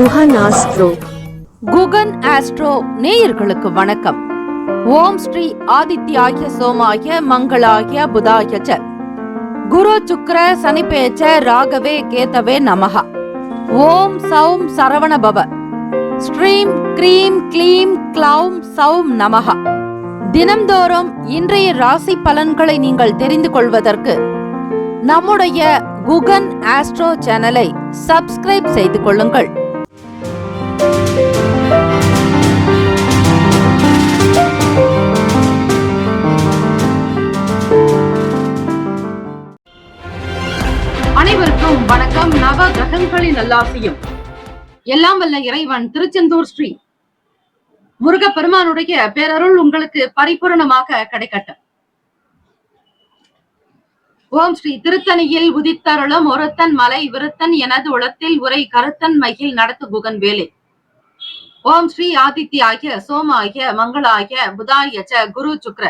Guhan astro. Guhan astro நேயர்களுக்கு வணக்கம். ஓம் ஸ்ரீ ஆதித்யாய சோமாய மங்களாய புதாய ச குரு சுக்ர சனிபேச்ச ராகவே கேதவே நமஹ. ஓம் சௌம் சரவண பவ. ஸ்ரீம் க்ரீம் க்ளீம் க்ளௌம் சௌம் நமஹ. தினம்தோறும் இன்றைய ராசி பலன்களை நீங்கள் தெரிந்து கொள்வதற்கு நம்முடைய குகன் ஆஸ்ட்ரோ சேனலை சப்ஸ்கிரைப் செய்து கொள்ளுங்கள். அனைவருக்கும் வணக்கம். நவ கிரகங்களின் நல்லாசியும் எல்லாம் வல்ல இறைவன் திருச்செந்தூர் ஸ்ரீ முருகப்பெருமானுடைய பேரருள் உங்களுக்கு பரிபூரணமாக கிடைக்கட்டும். ஓம் ஸ்ரீ திருத்தணியில் உதித்தருளும் ஒருத்தன் மலை விருத்தன் எனது உளத்தில் உரை கருத்தன் மகிழ் நடத்து குகன் வேலை. ஓம் ஸ்ரீ ஆதித்யாய சோமாய மங்களாய புதாய ச குரு சுக்ர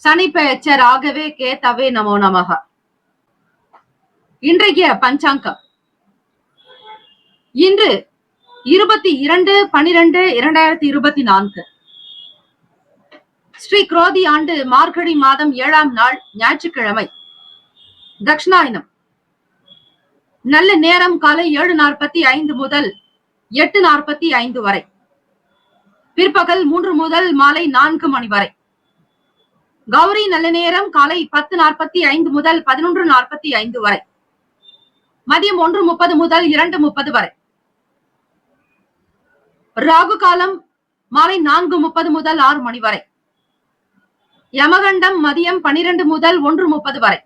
சனிபெயச்ச ராகவே கேதவே நமோ நமக. இன்றைய பஞ்சாங்கம் இன்று 22/12/2024 ஸ்ரீ குரோதி ஆண்டு மார்கழி மாதம் 7ஆம் நாள் ஞாயிற்றுக்கிழமை. தக்ஷணாயனம். நல்ல நேரம் காலை 7:45 முதல் 8:45 வரை. பிற்பகல் 3 முதல் மாலை 4 மணி வரை. கௌரி நல்ல நேரம் காலை 10:45 முதல் 11:45 வரை. மதியம் 1:30 முதல் 2:30 வரை. ராகு காலம் மாலை 4:30 முதல் 6 மணி வரை. யமகண்டம் மதியம் 12 முதல் 1:30 வரை.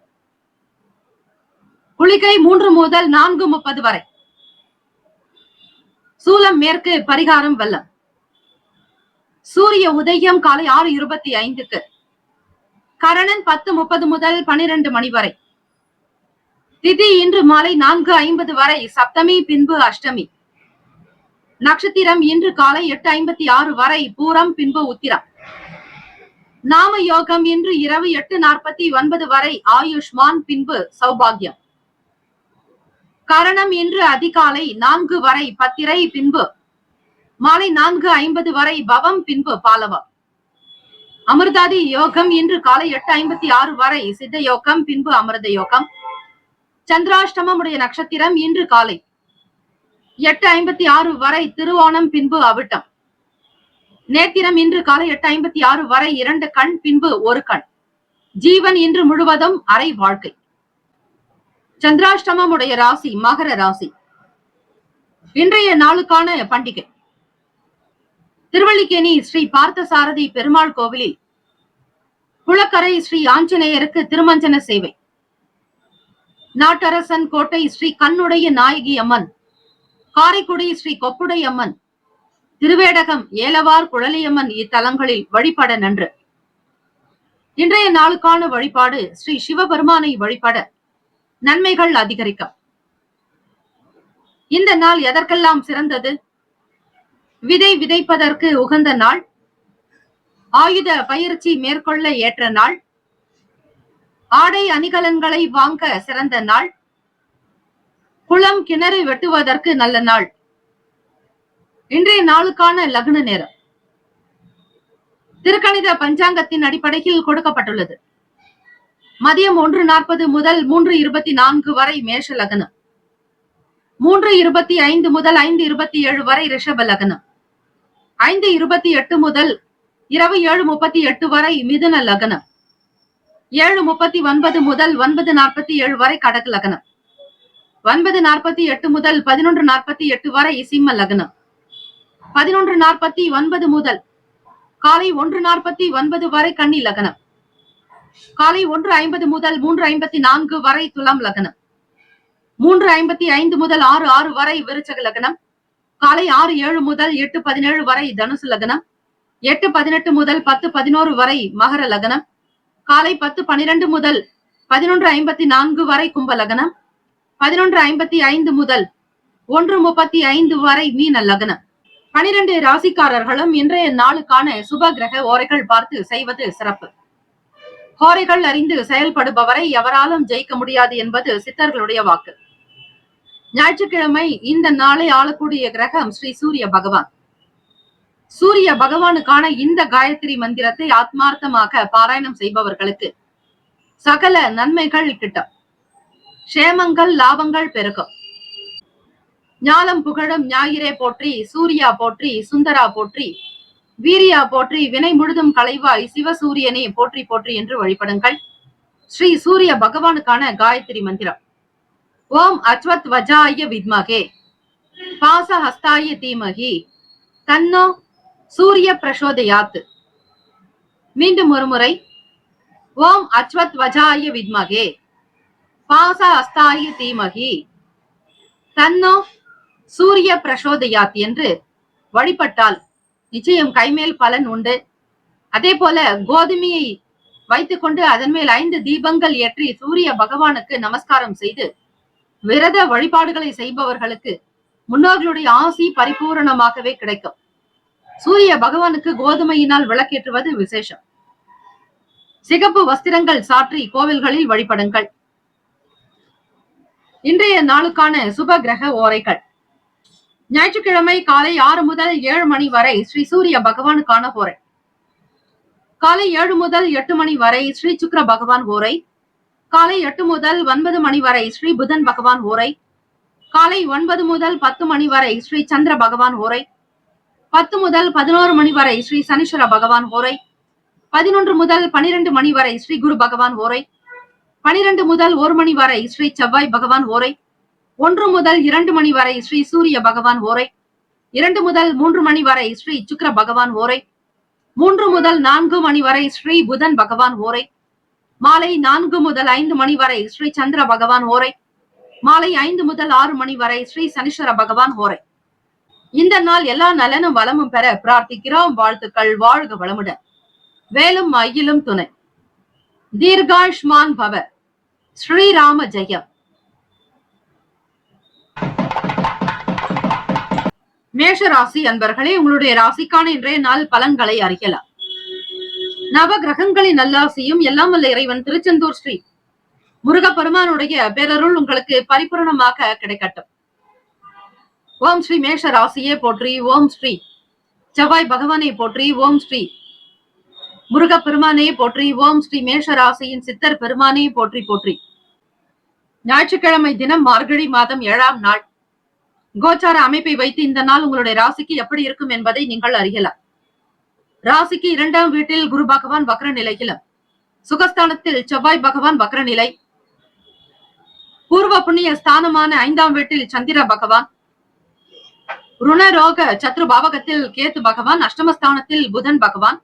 குளிகை 3 முதல் 4:30 வரை. சூலம் மேற்கு, பரிகாரம் வெள்ளம். சூரிய உதயம் காலை 6:25. கரணன் 10:30 முதல் 12 மணி வரை. திதி இன்று மாலை 4:50 வரை. சப்தமி பின்பு அஷ்டமி. நட்சத்திரம் இன்று காலை 8:56 வரை. பூரம் பின்பு உத்திரம். நாம யோகம் இன்று இரவு 8:49 வரை. ஆயுஷ்மான் பின்பு சௌபாகியம். கரணம் இன்று அதிகாலை 4 வரை. பத்திரை பின்பு மாலை 4:50 வரை. பவம் பின்பு பாலவம். அமிர்தாதி யோகம் இன்று காலை 8:56 வரை. சித்த யோகம் பின்பு அமிர்த யோகம். சந்திராஷ்டமம் உடைய நட்சத்திரம் இன்று காலை 8:56 வரை. திருவோணம் பின்பு அவிட்டம். நேத்திரம் இன்று காலை 8:56 வரை. 2 கண் பின்பு 1 கண். ஜீவன் இன்று முழுவதும் அரை வாழ்க்கை. சந்திராஷ்டமம் உடைய ராசி மகர ராசி. இன்றைய நாளுக்கான பண்டிகை. திருவல்லிக்கேணி ஸ்ரீ பார்த்தசாரதி பெருமாள் கோவிலில் குளக்கரை ஸ்ரீ ஆஞ்சநேயருக்கு திருமஞ்சன சேவை. நாட்டரசன் கோட்டை ஸ்ரீ கண்ணுடைய நாயகி அம்மன், காரைக்குடி ஸ்ரீ கொப்புடை அம்மன், திருவேடகம் ஏலவார் குழலியம்மன் இத்தலங்களில் வழிபட நன்று. இன்றைய நாளுக்கான வழிபாடு ஸ்ரீ சிவபெருமானை வழிபட நன்மைகள் அதிகரிக்கும். இந்த நாள் எதற்கெல்லாம் சிறந்தது? விதை விதைப்பதற்கு உகந்த நாள். ஆயுத பயிற்சி மேற்கொள்ள ஏற்ற நாள். ஆடை அணிகலன்களை வாங்க சிறந்த நாள். குளம் கிணறு வெட்டுவதற்கு நல்ல நாள். இன்றைய நாளுக்கான லக்ன நேரம் திருக்கணித பஞ்சாங்கத்தின் அடிப்படையில் கொடுக்கப்பட்டுள்ளது. மதியம் 1:40 முதல் 3:24 வரை மேஷ லக்னம். 3:25 முதல் 5:27 வரை ரிஷப லக்னம். 5:28 முதல் இரவு 7:38 வரை மிதுன லக்னம். 7:39 முதல் 9:47 வரை கடக லக்னம். 9:48 முதல் 11:48 வரை சிம்ம லக்னம். 11:49 முதல் காலை 1:49 வரை கன்னி லக்னம். காலை 1:50 முதல் 3:54 வரை துலாம் லக்னம். 3:55 முதல் 6:06 வரை விருச்சக லக்னம். காலை 6:07 முதல் 8:17 வரை தனுசு லக்னம். 8:18 முதல் 10:11 வரை மகர லக்னம். காலை 10:12 முதல் 11:54 வரை கும்ப லக்னம். 11:55 முதல் 1:35 வரை மீன லக்னம். 12 ராசிக்காரர்களும் இன்றைய நாளுக்கான சுப கிரக ஓரைகள் பார்த்து செய்வது சிறப்பு. ஹோரைகள் அறிந்து செயல்படுபவரை எவராலும் ஜெயிக்க முடியாது என்பது சித்தர்களுடைய வாக்கு. ஞாயிற்றுக்கிழமை இந்த நாளை ஆளக்கூடிய கிரகம் ஸ்ரீ சூரிய பகவான். சூரிய பகவானுக்கான இந்த காயத்ரி மந்திரத்தை ஆத்மார்த்தமாக பாராயணம் செய்பவர்களுக்கு சகல நன்மைகள் கிட்டும், சேமங்கள் லாபங்கள் பெருகும். ஞாலம் புகழும் ஞாயிறே போற்றி, சூர்யா போற்றி, சுந்தரா போற்றி, வீரியா போற்றி, வினை முழுதும் களைவாய் சிவசூரியனே போற்றி போற்றி என்று வழிபடுங்கள். ஸ்ரீ சூரிய பகவானுக்கான காயத்ரி மந்திரம். ஓம் அஸ்வத் வஜாய வித்மகே பாசஹஸ்தாய தீமகி தன்னோ சூரிய பிரசோதயாத். மீண்டும் ஒரு முறை. ஓம் அஸ்வத் வஜாய வித்மகே பாசஹஸ்தாய தீமகி தன்னோ சூரிய பிரசோதயாத் என்று வழிபட்டால் நிச்சயம் கைமேல் பலன் உண்டு. அதே போல கோதுமையை வைத்துக் கொண்டு அதன் மேல் 5 தீபங்கள் ஏற்றி சூரிய பகவானுக்கு நமஸ்காரம் செய்து விரத வழிபாடுகளை செய்பவர்களுக்கு முன்னோர்களுடைய ஆசி பரிபூரணமாகவே கிடைக்கும். சூரிய பகவானுக்கு கோதுமையினால் விளக்கேற்றுவது விசேஷம். சிகப்பு வஸ்திரங்கள் சாற்றி கோவில்களில் வழிபடுங்கள். இன்றைய நாளுக்கான சுப கிரக ஓரைகள். ஞாயிற்றுக்கிழமை காலை 6 முதல் 7 மணி வரை ஸ்ரீ சூரிய பகவானுக்கான ஓரை. காலை 7 முதல் 8 மணி வரை ஸ்ரீ சுக்கிர பகவான் ஓரை. காலை 8 முதல் 9 மணி வரை ஸ்ரீ புதன் பகவான் ஓரை. காலை 9 முதல் 10 மணி வரை ஸ்ரீ சந்திர பகவான் ஓரை. 10 முதல் 11 மணி வரை ஸ்ரீ சனீஸ்வர பகவான் ஓரை. 11 முதல் 12 மணி வரை ஸ்ரீ குரு பகவான் ஓரை. 12 முதல் 1 மணி வரை ஸ்ரீ செவ்வாய் பகவான் ஓரை. 1 முதல் 2 மணி வரை ஸ்ரீ சூரிய பகவான் ஓரை. 2 முதல் 3 மணி வரை ஸ்ரீ சுக்கிர பகவான் ஓரை. 3 முதல் 4 மணி வரை ஸ்ரீ புதன் பகவான் ஓரை. மாலை 4 முதல் 5 மணி வரை ஸ்ரீ சந்திர பகவான் ஓரை. மாலை 5 முதல் 6 மணி வரை ஸ்ரீ சனீஸ்வர பகவான் ஓரை. இந்த நாள் எல்லா நலனும் வளமும் பெற பிரார்த்திக்கிறோம். வாழ்த்துக்கள். வாழ்க வளமுடன். வேலும் மயிலும் துணை. தீர்காயுஷ்மான் பவ. ஸ்ரீராம ஜெயம். மேஷ ராசி அன்பர்களே, உங்களுடைய ராசிக்கான இன்றைய நாள் பலன்களை அறியலாம். நவ கிரகங்களின் நல்லாசியும் எல்லாம் வல்ல இறைவன் திருச்செந்தூர் ஸ்ரீ முருகப்பெருமானுடைய பேரருள் உங்களுக்கு பரிபூரணமாக கிடைக்கட்டும். ஓம் ஸ்ரீ மேஷ ராசியே போற்றி. ஓம் ஸ்ரீ செவ்வாய் பகவானை போற்றி. ஓம் ஸ்ரீ முருகப்பெருமானே போற்றி. ஓம் ஸ்ரீ மேஷ ராசியின் சித்தர் பெருமானே போற்றி போற்றி. ஞாயிற்றுக்கிழமை தினம் மார்கழி மாதம் 7ஆம் நாள். கோச்சார அமைப்பை வைத்து இந்த நாள் உங்களுடைய ராசிக்கு எப்படி இருக்கும் என்பதை நீங்கள் அறியலாம். ராசிக்கு 2ஆம் வீட்டில் குரு பகவான் வக்ர நிலையிலும், சுகஸ்தானத்தில் செவ்வாய் பகவான் வக்ர நிலை, பூர்வ புண்ணிய ஸ்தானமான 5ஆம் வீட்டில் சந்திர பகவான், ருணரோக சத்ரு பாவகத்தில் கேத்து பகவான், அஷ்டமஸ்தானத்தில் புதன் பகவான்,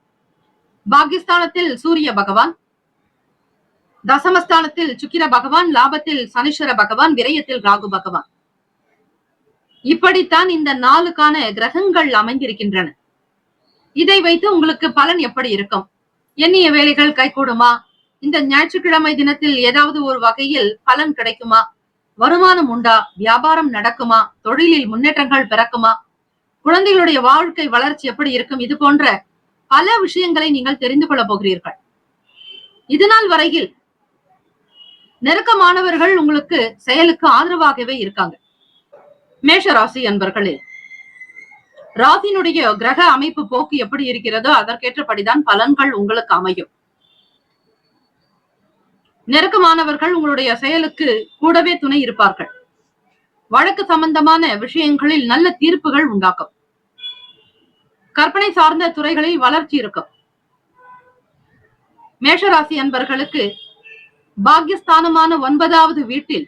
பாகிஸ்தானத்தில் சூரிய பகவான், தசமஸ்தானத்தில் சுக்கிர பகவான், லாபத்தில் சனீஸ்வர பகவான், விரயத்தில் ராகு பகவான். இப்படித்தான் இந்த நாளுக்கான கிரகங்கள் அமைந்திருக்கின்றன. இதை வைத்து உங்களுக்கு பலன் எப்படி இருக்கும்? எண்ணிய வேலைகள் கைகூடுமா? இந்த ஞாயிற்றுக்கிழமை தினத்தில் ஏதாவது ஒரு வகையில் பலன் கிடைக்குமா? வருமானம் உண்டா? வியாபாரம் நடக்குமா? தொழிலில் முன்னேற்றங்கள் பிறக்குமா? குழந்தைகளுடைய வாழ்க்கை வளர்ச்சி எப்படி இருக்கும்? இது போன்ற பல விஷயங்களை நீங்கள் தெரிந்து கொள்ள போகிறீர்கள். இதுநாள் வரையில் நெருக்கமானவர்கள் உங்களுக்கு செயலுக்கு ஆதரவாகவே இருக்காங்க. மேஷ ராசி அன்பர்களே, ராசியினுடைய கிரக அமைப்பு போக்கு எப்படி இருக்கிறதோ அதற்கேற்றபடிதான் பலன்கள் உங்களுக்கு அமையும். நெருக்கமானவர்கள் உங்களுடைய செயலுக்கு கூடவே துணை இருப்பார்கள். வழக்கு சம்பந்தமான விஷயங்களில் நல்ல தீர்ப்புகள் உண்டாக்கும். கற்பனை சார்ந்த துறைகளில் வளர்ச்சி இருக்கும். மேஷராசி அன்பர்களுக்கு பாக்யஸ்தானமான 9வது வீட்டில்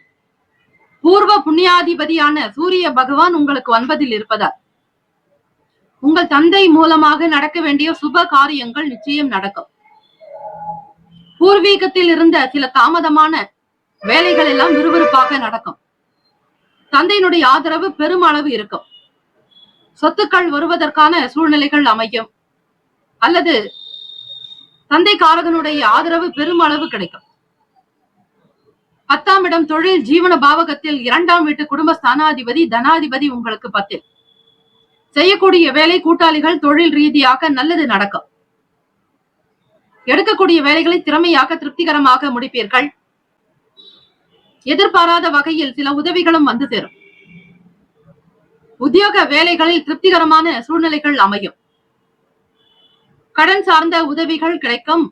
பூர்வ புண்ணியாதிபதியான சூரிய பகவான் உங்களுக்கு 9ல் இருப்பதால் உங்கள் தந்தை மூலமாக நடக்க வேண்டிய சுப காரியங்கள் நிச்சயம் நடக்கும். பூர்வீகத்தில் இருந்த சில தாமதமான வேலைகள் எல்லாம் விறுவிறுப்பாக நடக்கும். தந்தையினுடைய ஆதரவு பெருமளவு இருக்கும். சொத்துக்கள் வருவதற்கான சூழ்நிலைகள் அமையும். அல்லது தந்தைக்காரகனுடைய ஆதரவு பெருமளவு கிடைக்கும். 10ஆம் இடம் தொழில் ஜீவன பாவகத்தில் 2ஆம் வீட்டு குடும்ப ஸ்தானாதிபதி தனாதிபதி உங்களுக்கு 10ல். செய்யக்கூடிய வேலை கூட்டாளிகள் தொழில் ரீதியாக நல்லது நடக்கும். எடுக்கக்கூடிய வேலைகளை திறமையாக திருப்திகரமாக முடிப்பீர்கள். எதிர்பாராத வகையில் சில உதவிகளும் வந்து சேரும். உத்தியோக வேலைகளில் திருப்திகரமான சூழ்நிலைகள் அமையும். கடன் சார்ந்த உதவிகள் கிடைக்கும்.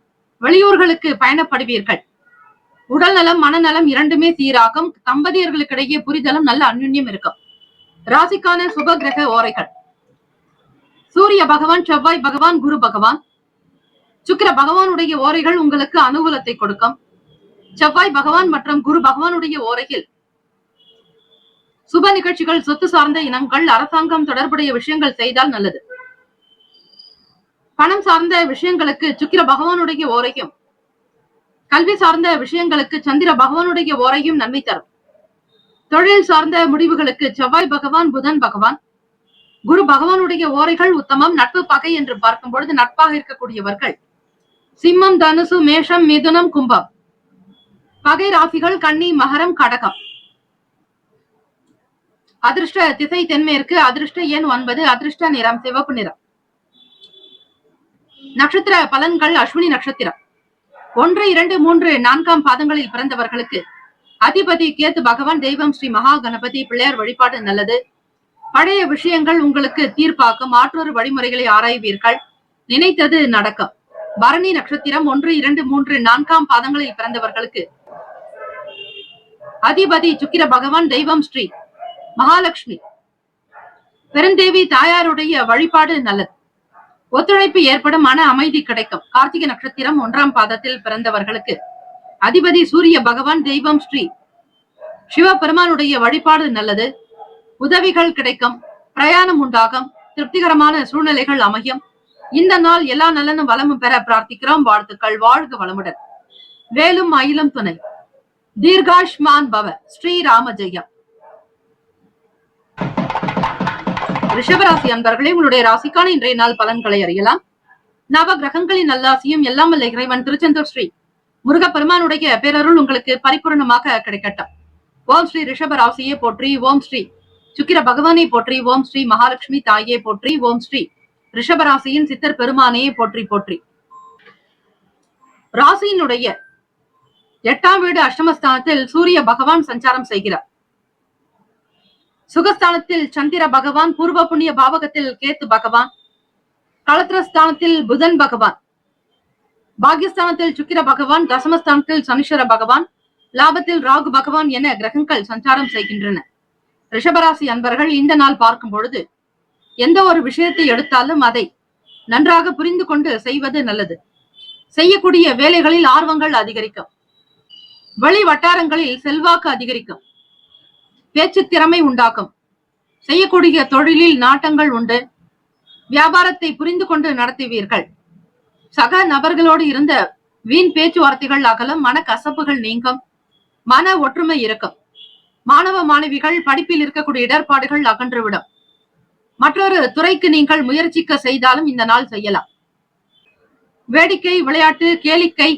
வெளியூர்களுக்கு பயணப்படுவீர்கள். உடல் நலம் மனநலம் இரண்டுமே சீராகும். தம்பதியர்களுக்கிடையே புரிதலும் நல்ல அந்யுன்யம் இருக்கும். ராசிக்கான சுப கிரக ஓரைகள்: சூரிய பகவான், செவ்வாய் பகவான், குரு பகவான். சுக்கிர பகவானுடைய ஓரைகள் உங்களுக்கு அனுகூலத்தை கொடுக்கும். செவ்வாய் பகவான் மற்றும் குரு பகவானுடைய ஓரையில் சுப நிகழ்ச்சிகள், சொத்து சார்ந்த இனங்கள், அரசாங்கம் தொடர்புடைய விஷயங்கள் செய்தால் நல்லது. பணம் சார்ந்த விஷயங்களுக்கு சுக்கிர பகவானுடைய ஓரையும், கல்வி சார்ந்த விஷயங்களுக்கு சந்திர பகவானுடைய ஓரையும் நன்மை தரும். தொழில் சார்ந்த முடிவுகளுக்கு செவ்வாய் பகவான், புதன் பகவான், குரு பகவானுடைய ஓரைகள் உத்தமம். நட்பு பகை என்று பார்க்கும் பொழுது நட்பாக இருக்கக்கூடியவர்கள் சிம்மம், தனுசு, மேஷம், மிதுனம், கும்பம். பகை ராசிகள் கன்னி, மகரம், கடகம். அதிர்ஷ்ட திசை தென்மேற்கு. அதிர்ஷ்ட எண் 9. அதிர்ஷ்ட நிறம் சிவப்பு நிறம். நட்சத்திர பலன்கள்: அஸ்வினி நட்சத்திரம் 1, 2, 3, 4 பாதங்களில் பிறந்தவர்களுக்கு அதிபதி கேத்து பகவான். தெய்வம் ஸ்ரீ மகா கணபதி. பிள்ளையார் வழிபாடு நல்லது. பழைய விஷயங்கள் உங்களுக்கு தீர்ப்பாக்கும். மாற்றொரு வழிமுறைகளை ஆராய்வீர்கள். நினைத்தது நடக்கும். பரணி நட்சத்திரம் 1, 2, 3, 4 பாதங்களில் பிறந்தவர்களுக்கு அதிபதி சுக்கிர பகவான். தெய்வம் ஸ்ரீ மகாலட்சுமி. பெருந்தேவி தாயாருடைய வழிபாடு நல்லது. ஒத்துழைப்பு ஏற்படும். மன அமைதி கிடைக்கும். கார்த்திகை நட்சத்திரம் 1 பாதத்தில் பிறந்தவர்களுக்கு அதிபதி சூரிய பகவான். தெய்வம் ஸ்ரீ சிவபெருமானுடைய வழிபாடு நல்லது. உதவிகள் கிடைக்கும். பிரயாணம் உண்டாகும். திருப்திகரமான சூழ்நிலைகள் அமையும். இந்த நாள் எல்லா நலனும் வளமும் பெற பிரார்த்திக்கிறோம். வாழ்த்துக்கள். வாழ்க வளமுடன். வேலும் மயிலும் துணை. தீர்காஷ்மான் பவ. ஸ்ரீராம ஜெயம். ரிஷபராசி அன்பர்களே, உங்களுடைய ராசிக்கான இன்றைய நாள் பலன்களை அறியலாம். நவ கிரகங்களின் நல்லாசியும் எல்லாம் வல்ல இறைவன் திருச்செந்தூர் ஸ்ரீ முருகப்பெருமானுடைய பேரருள் உங்களுக்கு பரிபூர்ணமாக கிடைக்கட்டும். ஓம் ஸ்ரீ ரிஷபராசியை போற்றி. ஓம் ஸ்ரீ சுக்கிர பகவானை போற்றி. ஓம் ஸ்ரீ மகாலட்சுமி தாயே போற்றி. ஓம் ஸ்ரீ ரிஷபராசியின் சித்தர் பெருமானையே போற்றி போற்றி. ராசியினுடைய 8ஆம் வீடு அஷ்டமஸ்தானத்தில் சூரிய பகவான் சஞ்சாரம் செய்கிறார். சுகஸ்தானத்தில் சந்திர பகவான், பூர்வ புண்ணிய பாவகத்தில் கேத்து பகவான், களத்திரஸ்தானத்தில் புதன் பகவான், பாகியஸ்தானத்தில் சுக்கிர பகவான், தசமஸ்தானத்தில் சனீஸ்வர பகவான், லாபத்தில் ராகு பகவான் என கிரகங்கள் சஞ்சாரம் செய்கின்றன. ரிஷபராசி அன்பர்கள் இந்த நாள் பார்க்கும் பொழுது எந்த ஒரு விஷயத்தை எடுத்தாலும் அதை நன்றாக புரிந்து கொண்டு செய்வது நல்லது. செய்யக்கூடிய வேலைகளில் ஆர்வங்கள் அதிகரிக்கும். வெளி வட்டாரங்களில் செல்வாக்கு அதிகரிக்கும். பேச்சு திறமை உண்டாக்கும். செய்யக்கூடிய தொழிலில் நாட்டங்கள் உண்டு. வியாபாரத்தை புரிந்து கொண்டு நடத்துவீர்கள். சக நபர்களோடு இருந்த வீண் பேச்சுவார்த்தைகள் அகலும். மன கசப்புகள் நீங்கும். மன ஒற்றுமை இருக்கும். மாணவ மாணவிகள் படிப்பில் இருக்கக்கூடிய இடர்பாடுகள் அகன்றுவிடும். மற்றொரு துறைக்கு நீங்கள் முயற்சிக்க செய்தாலும் இந்த நாள் செய்யலாம். வேடிக்கை, விளையாட்டு, கேளிக்கை,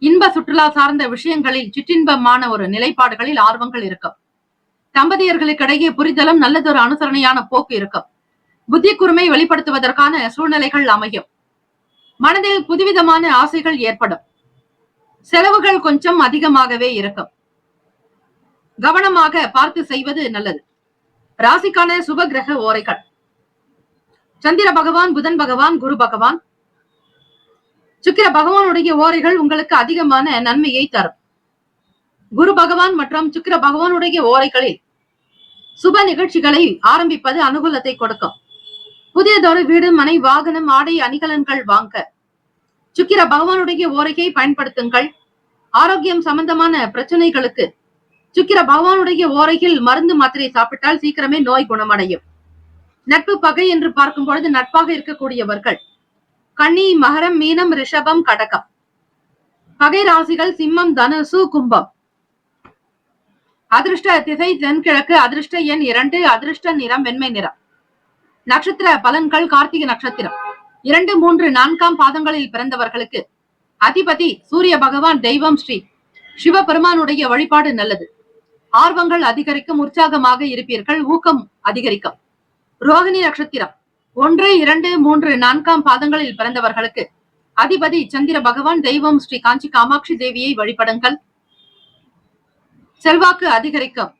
இன்ப சுற்றுலா சார்ந்த விஷயங்களில் சிற்றின்பமான ஒரு நிலைப்பாடுகளில் ஆர்வங்கள் இருக்கும். தம்பதியர்களுக்கிடையே புரிதலும் நல்லதொரு அனுசரணையான போக்கு இருக்கும். புத்தி கூர்மை வெளிப்படுத்துவதற்கான சூழ்நிலைகள் அமையும். மனதில் புதுவிதமான ஆசைகள் ஏற்படும். செலவுகள் கொஞ்சம் அதிகமாகவே இருக்கும். கவனமாக பார்த்து செய்வது நல்லது. ராசிக்கான சுப கிரக ஓரைகள்: சந்திர பகவான், புதன் பகவான், குரு பகவான். சுக்கிர பகவானுடைய ஓரைகள் உங்களுக்கு அதிகமான நன்மையை தரும். குரு பகவான் மற்றும் சுக்கிர பகவானுடைய ஓரைகளில் சுப நிகழ்ச்சிகளை ஆரம்பிப்பது அனுகூலத்தை கொடுக்கும். புதியதொரு வீடு, மனை, வாகனம், ஆடை, அணிகலன்கள் வாங்க சுக்கிர பகவானுடைய ஓரையை பயன்படுத்துங்கள். ஆரோக்கியம் சம்பந்தமான பிரச்சனைகளுக்கு சுக்கிர பகவானுடைய ஓரையில் மருந்து மாத்திரை சாப்பிட்டால் சீக்கிரமே நோய் குணமடையும். நட்பு பகை என்று பார்க்கும் பொழுது நட்பாக இருக்கக்கூடியவர்கள் கன்னி, மகரம், மீனம், ரிஷபம், கடகம். பகை ராசிகள் சிம்மம், தனுசு, கும்பம். அதிர்ஷ்ட திசை தென்கிழக்கு. அதிர்ஷ்ட எண் 2. அதிர்ஷ்ட நிறம் வெண்மை நிறம். நட்சத்திர பலன்கள்: கார்த்திகை நட்சத்திரம் 2, 3, 4 பாதங்களில் பிறந்தவர்களுக்கு அதிபதி சூரிய பகவான். தெய்வம் ஸ்ரீ சிவபெருமானுடைய வழிபாடு நல்லது. ஆர்வங்கள் அதிகரிக்கும். உற்சாகமாக இருப்பீர்கள். ஊக்கம் அதிகரிக்கும். ரோகிணி நட்சத்திரம் 1, 2, 3, 4 பாதங்களில் பிறந்தவர்களுக்கு அதிபதி சந்திர பகவான். தெய்வம் ஸ்ரீ காஞ்சி காமாட்சி தேவியை வழிபடுங்கள். செல்வாக்கு அதிகரிக்கும்.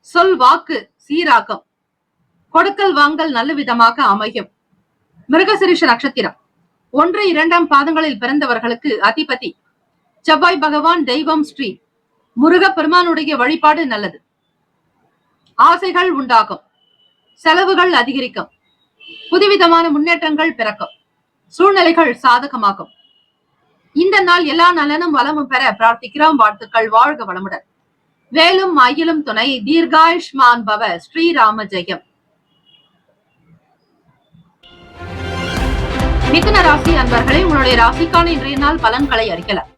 சொல் வாக்கு சீராகும். கொடுக்கல் வாங்கல் நல்ல விதமாக அமையும். மிருகசிரிஷ நட்சத்திரம் 1, 2 பாதங்களில் பிறந்தவர்களுக்கு அதிபதி செவ்வாய் பகவான், தெய்வம் ஸ்ரீ முருகப்பெருமானுடைய வழிபாடு நல்லது. ஆசைகள் உண்டாகும், செலவுகள் அதிகரிக்கும், புதுவிதமான முன்னேற்றங்கள் பிறக்கும், சூழ்நிலைகள் சாதகமாகும். இந்த நாள் எல்லா நலனும் வளமும் பெற பிரார்த்திக்கிறோம். வாழ்த்துக்கள். வாழ்க வளமுடன். வேலும் மயிலும் துணை. தீர்காயுஷ்மான் பவ. ஸ்ரீராம ஜெயம். மிதுன ராசி அன்பர்களே, உங்களுடைய ராசிக்கான இன்றைய நாள் பலன்களை அறிக்கலாம்.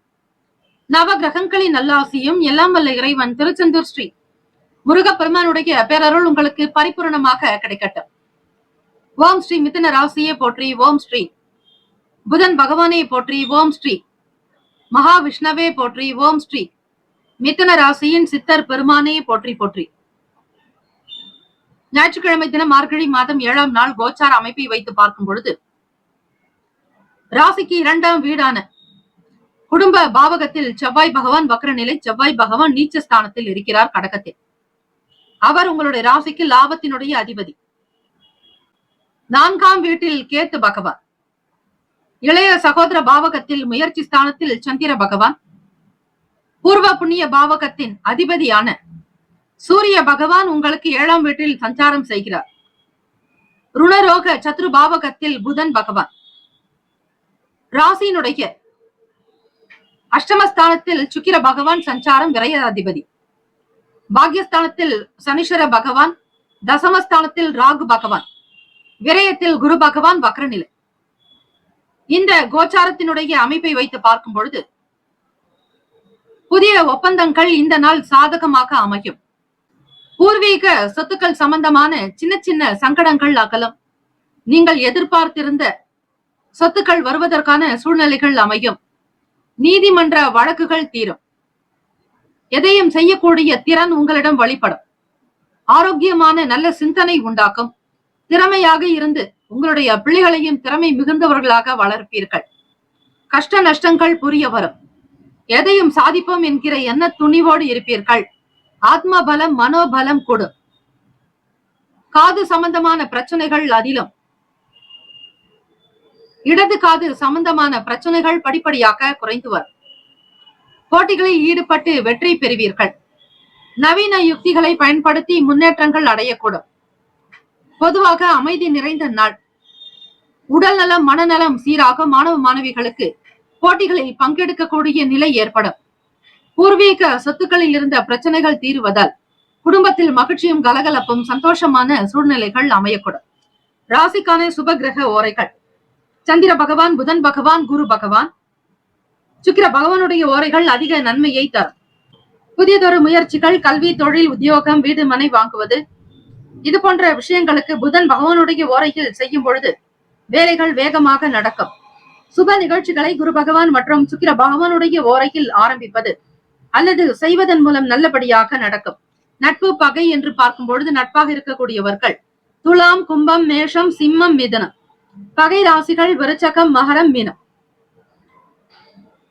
நவ கிரகங்களின் நல்லாசியும் எல்லாம் வல்ல இறைவன் திருச்செந்தூர் ஸ்ரீ முருகப்பெருமானுடைய பேரருள் உங்களுக்கு பரிபூர்ணமாக கிடைக்கட்டும். ஓம் ஸ்ரீ மிதுன ராசியை போற்றி. ஓம் ஸ்ரீ புதன் பகவானை போற்றி. ஓம் ஸ்ரீ மகாவிஷ்ணவே போற்றி. ஓம் ஸ்ரீ மிதுன ராசியின் சித்தர் பெருமானே போற்றி போற்றி. ஞாயிற்றுக்கிழமை தினம் மார்கழி மாதம் 7ஆம் நாள் கோச்சார அமைப்பை வைத்து பார்க்கும் பொழுது ராசிக்கு 2ஆம் வீடான குடும்ப பாவகத்தில் செவ்வாய் பகவான் வக்ர நிலை. செவ்வாய் பகவான் நீச்ச ஸ்தானத்தில் இருக்கிறார் கடகத்தில். அவர் உங்களுடைய ராசிக்கு லாபத்தினுடைய அதிபதி. 4ஆம் வீட்டில் கேத்து பகவான். இளைய சகோதர பாவகத்தில் முயற்சி ஸ்தானத்தில் சந்திர பகவான். பூர்வ புண்ணிய பாவகத்தின் அதிபதியான சூரிய பகவான் உங்களுக்கு 7ஆம் வீட்டில் சஞ்சாரம் செய்கிறார். ருணரோக சத்ரு பாவகத்தில் புதன் பகவான். ராசியினுடைய அஷ்டமஸ்தானத்தில் சுக்கிர பகவான் சஞ்சாரம், விரய அதிபதி. பாக்யஸ்தானத்தில் சனீஸ்வர பகவான். தசமஸ்தானத்தில் ராகு பகவான். விரயத்தில் குரு பகவான் வக்ரநிலை. இந்த கோச்சாரத்தினுடைய அமைப்பை வைத்து பார்க்கும் பொழுது புதிய ஒப்பந்தங்கள் இந்த நாள் சாதகமாக அமையும். பூர்வீக சொத்துக்கள் சம்பந்தமான சின்ன சின்ன சங்கடங்கள் அகலும். நீங்கள் எதிர்பார்த்திருந்த சொத்துக்கள் வருவதற்கான சூழ்நிலைகள் அமையும். நீதிமன்ற வழக்குகள் தீரும். எதையும் செய்யக்கூடிய திறன் உங்களிடம் வெளிப்படும். ஆரோக்கியமான நல்ல சிந்தனை உண்டாக்கும். திறமையாக இருந்து உங்களுடைய பிள்ளைகளையும் திறமை மிகுந்தவர்களாக வளர்ப்பீர்கள். கஷ்ட நஷ்டங்கள் புரிய வரும். எதையும் சாதிப்போம் என்கிற எண்ண துணிவோடு இருப்பீர்கள். ஆத்ம பலம், மனோபலம் கூடும். காது சம்பந்தமான பிரச்சனைகள் அதிலும். இடது காது சம்பந்தமான பிரச்சனைகள் படிப்படியாக குறைந்து வரும். போட்டிகளில் ஈடுபட்டு வெற்றி பெறுவீர்கள். நவீன யுக்திகளை பயன்படுத்தி முன்னேற்றங்கள் அடையக்கூடும். பொதுவாக அமைதி நிறைந்த நாள். உடல் நலம், மனநலம் சீராக மாணவ மாணவிகளுக்கு போட்டிகளில் பங்கெடுக்கக்கூடிய நிலை ஏற்படும். பூர்வீக சொத்துக்களில் இருந்த பிரச்சனைகள் தீருவதால் குடும்பத்தில் மகிழ்ச்சியும் கலகலப்பும் சந்தோஷமான சூழ்நிலைகள் அமையக்கூடும். ராசிக்கான சுப கிரக ஓரைகள். சந்திர பகவான், புதன் பகவான், குரு பகவான், சுக்கிர பகவானுடைய ஓரைகள் அதிக நன்மையை தரும். புதியதொரு முயற்சிகள், கல்வி, தொழில், உத்தியோகம், வீடு, மனை வாங்குவது, இது போன்ற விஷயங்களுக்கு புதன் பகவானுடைய ஓரையில் செய்யும் பொழுது வேலைகள் வேகமாக நடக்கும். சுப நிகழ்ச்சிகளை குரு பகவான் மற்றும் சுக்கிர பகவானுடைய ஓரையில் ஆரம்பிப்பது அல்லது செய்வதன் மூலம் நல்லபடியாக நடக்கும். நட்பு, பகை என்று பார்க்கும் பொழுது நட்பாக இருக்கக்கூடியவர்கள் துலாம், கும்பம், மேஷம், சிம்மம், மிதுனம். பகை ராசிகள் விருச்சகம், மகரம், மீனம்.